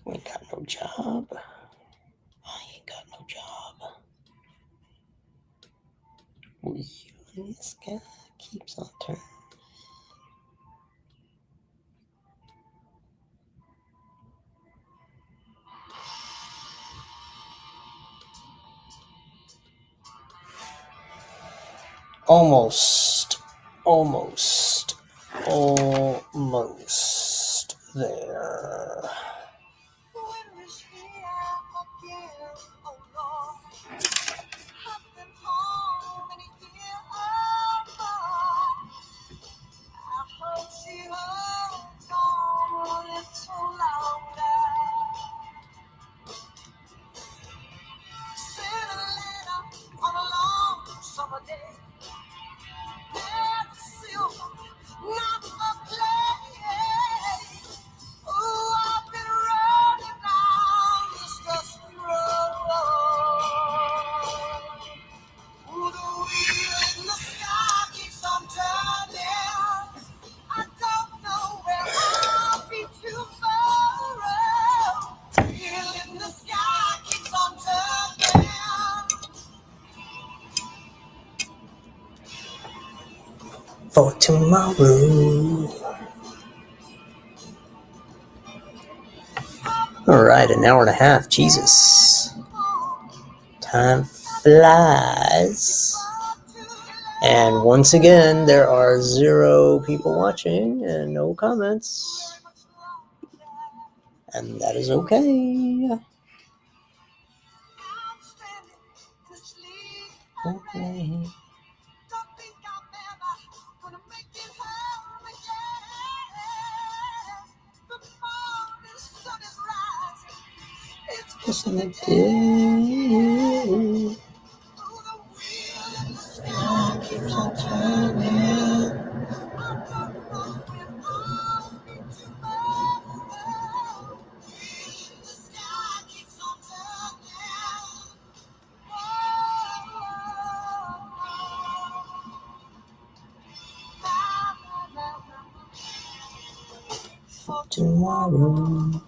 You ain't got no job. I ain't got no job. Wheel in the sky keeps on turning. Almost there. For tomorrow. All right, an hour and a half. Jesus. Time flies. And once again, there are 0 people watching and no comments. And that is okay. Okay. Just like this. Keeps on turning. For tomorrow.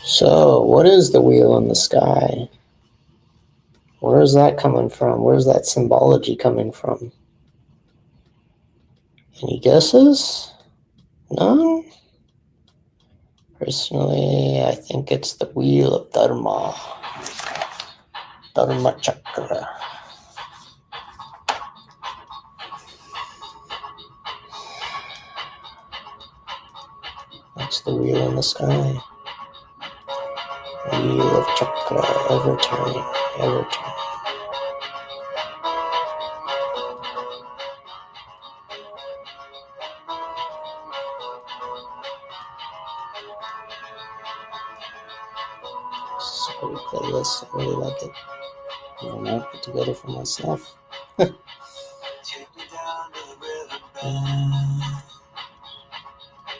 So, what is the wheel in the sky? Where is that coming from? Where's that symbology coming from? Any guesses? None? Personally, I think it's the wheel of Dharma. Dharma chakra. That's the wheel in the sky. Wheel of chakra, ever turning, ever turning. So playlist, I really like it. I'm gonna put together for myself.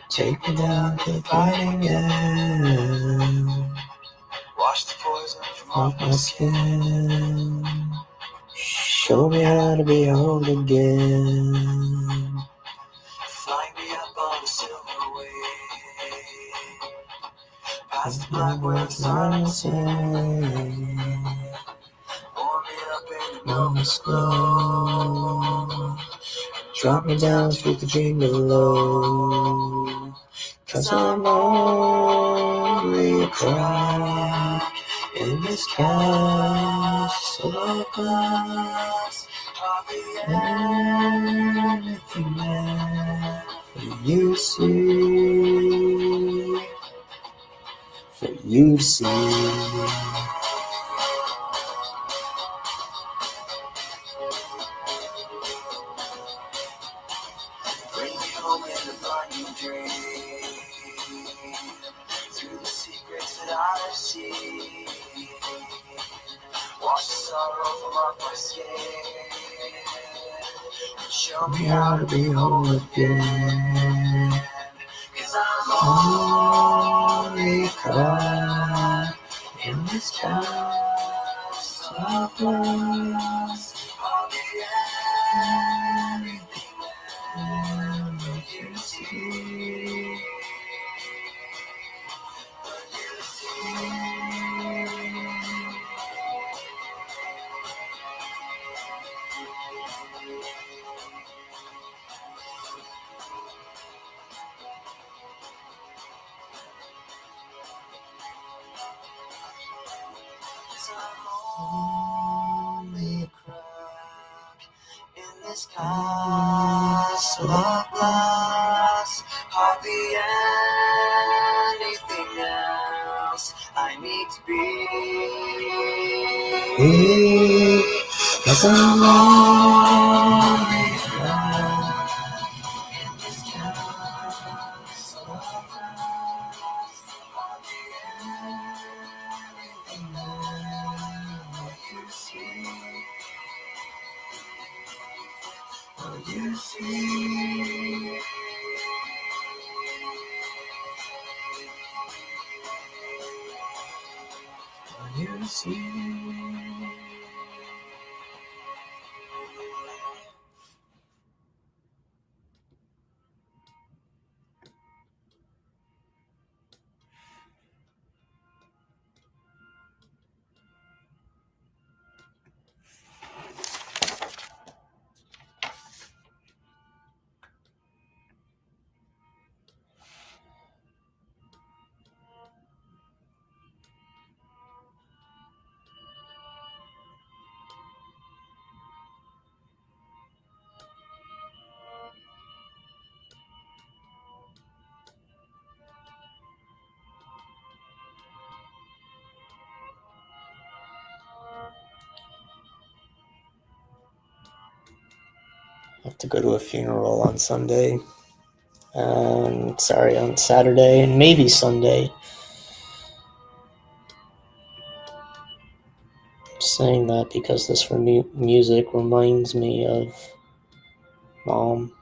Take me down to the fighting end. Wash the poison from off my skin. Show me how to be whole again. Fly me up on a silver wave. Past the black words silencing. Warm me up in the Moments darkness glow. drop me down to the dream below. 'Cause I'm only a crack in this castle of glass. I'll be Anything there for you to see, for you to see. Bring me home in a blinding dream. Through the secrets that I have seen. Wash the sorrow from off my skin. Show me how to be whole again. 'Cause I'm Only a crack in this castle of glass. I'll be anything that you see. But you see. Only a crack in this castle of glass. Hardly anything else I need to be. 'Cause I'm only a crack In this castle of glass. Hardly anything else you see. Will you see? Will you see? I have to go to a funeral on Sunday. On Saturday, and maybe Sunday. I'm saying that because this music reminds me of Mom.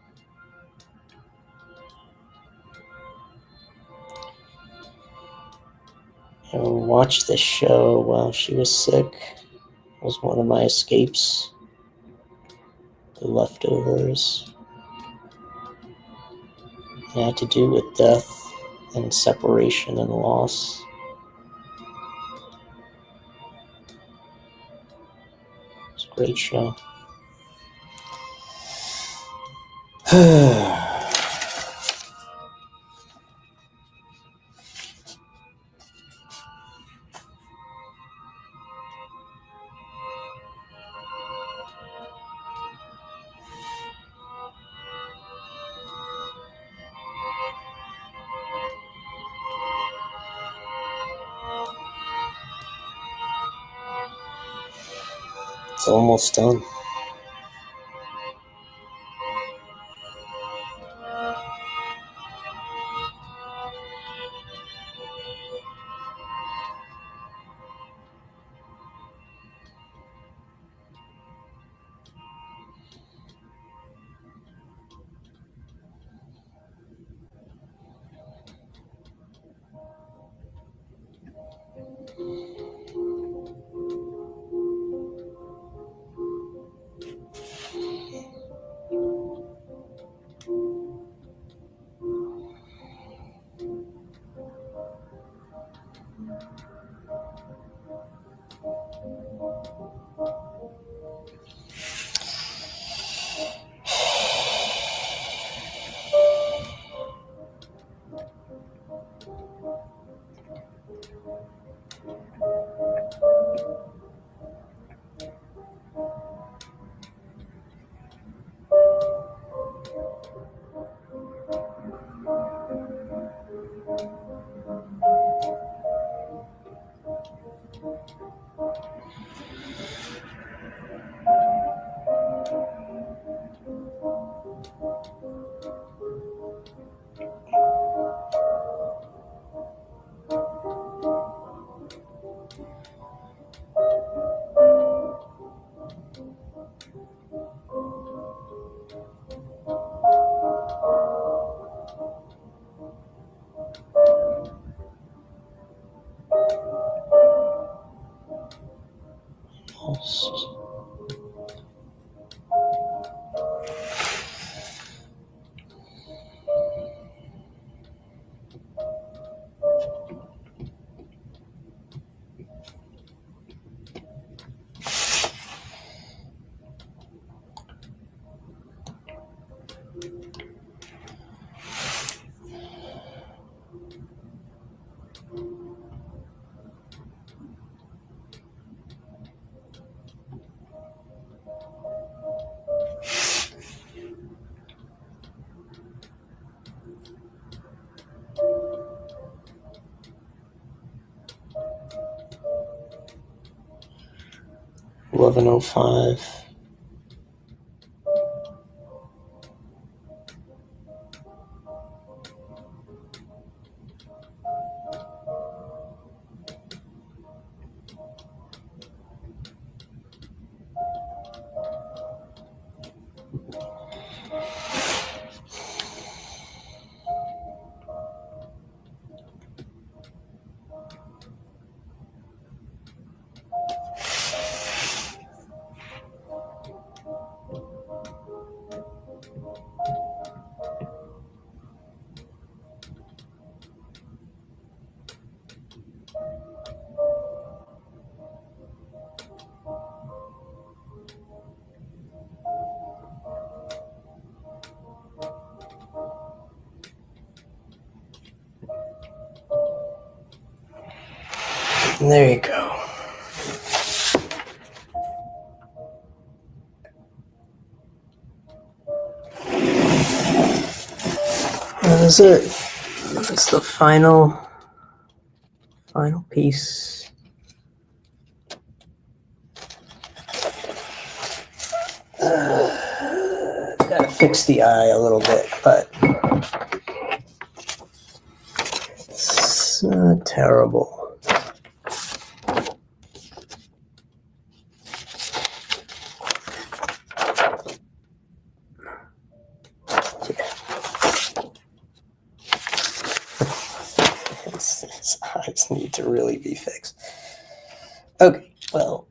I watched this show while she was sick. It was one of my escapes. The Leftovers. It had to do with death and separation and loss. It's a great show. It's almost done. 11:05. There you go. That is it. That's the final piece. Gotta fix the eye a little bit, but it's not terrible. His eyes need to really be fixed. Okay, well.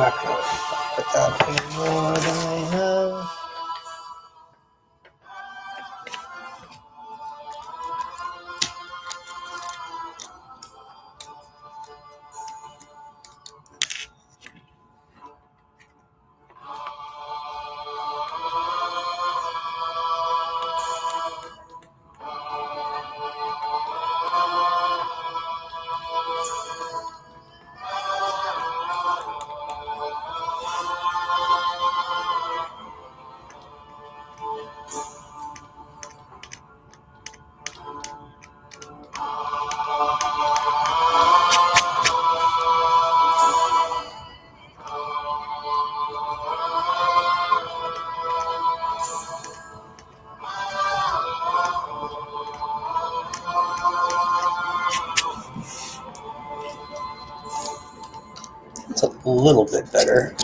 not going to fuck with that any more than I have. It's a little bit better.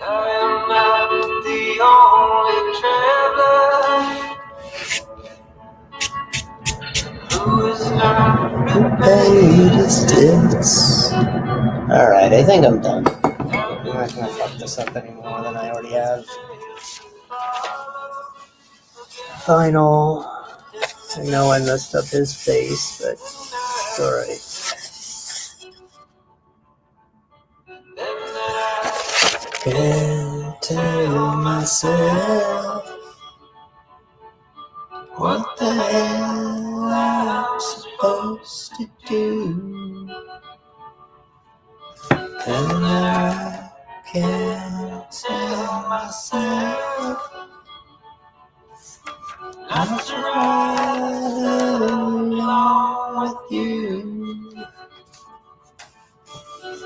I am not the only traveler who is not Prepared distance. Alright, I think I'm done. I'm not going to fuck this up any more than I already have. Final. I know I messed up his face, but it's alright. Can't tell myself what the hell I'm supposed to do, and I can't tell myself not to ride along with you.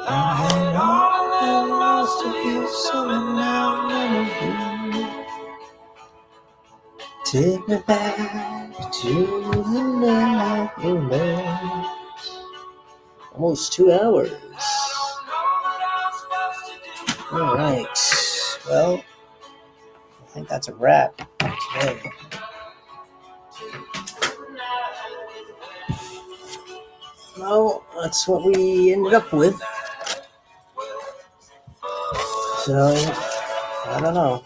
I had all and most of you, so now none of you. Take me back to the night romance. Almost 2 hours. All right. Well, I think that's a wrap today. Well, that's what we ended up with. So, I don't know.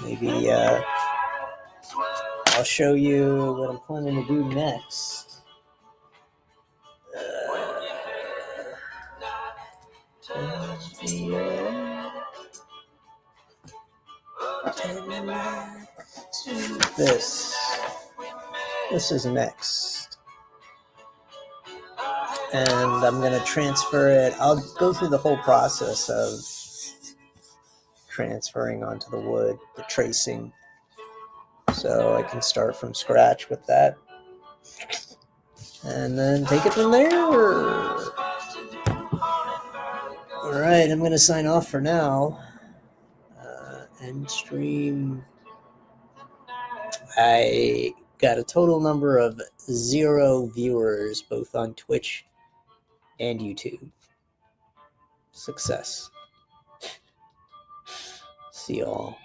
Maybe I'll show you what I'm planning to do next. This is next. And I'm going to transfer it. I'll go through the whole process of transferring onto the wood, the tracing. So I can start from scratch with that. And then take it from there. Alright, I'm going to sign off for now. End stream. I got a total number of 0 viewers, both on Twitch and YouTube. Success. See y'all.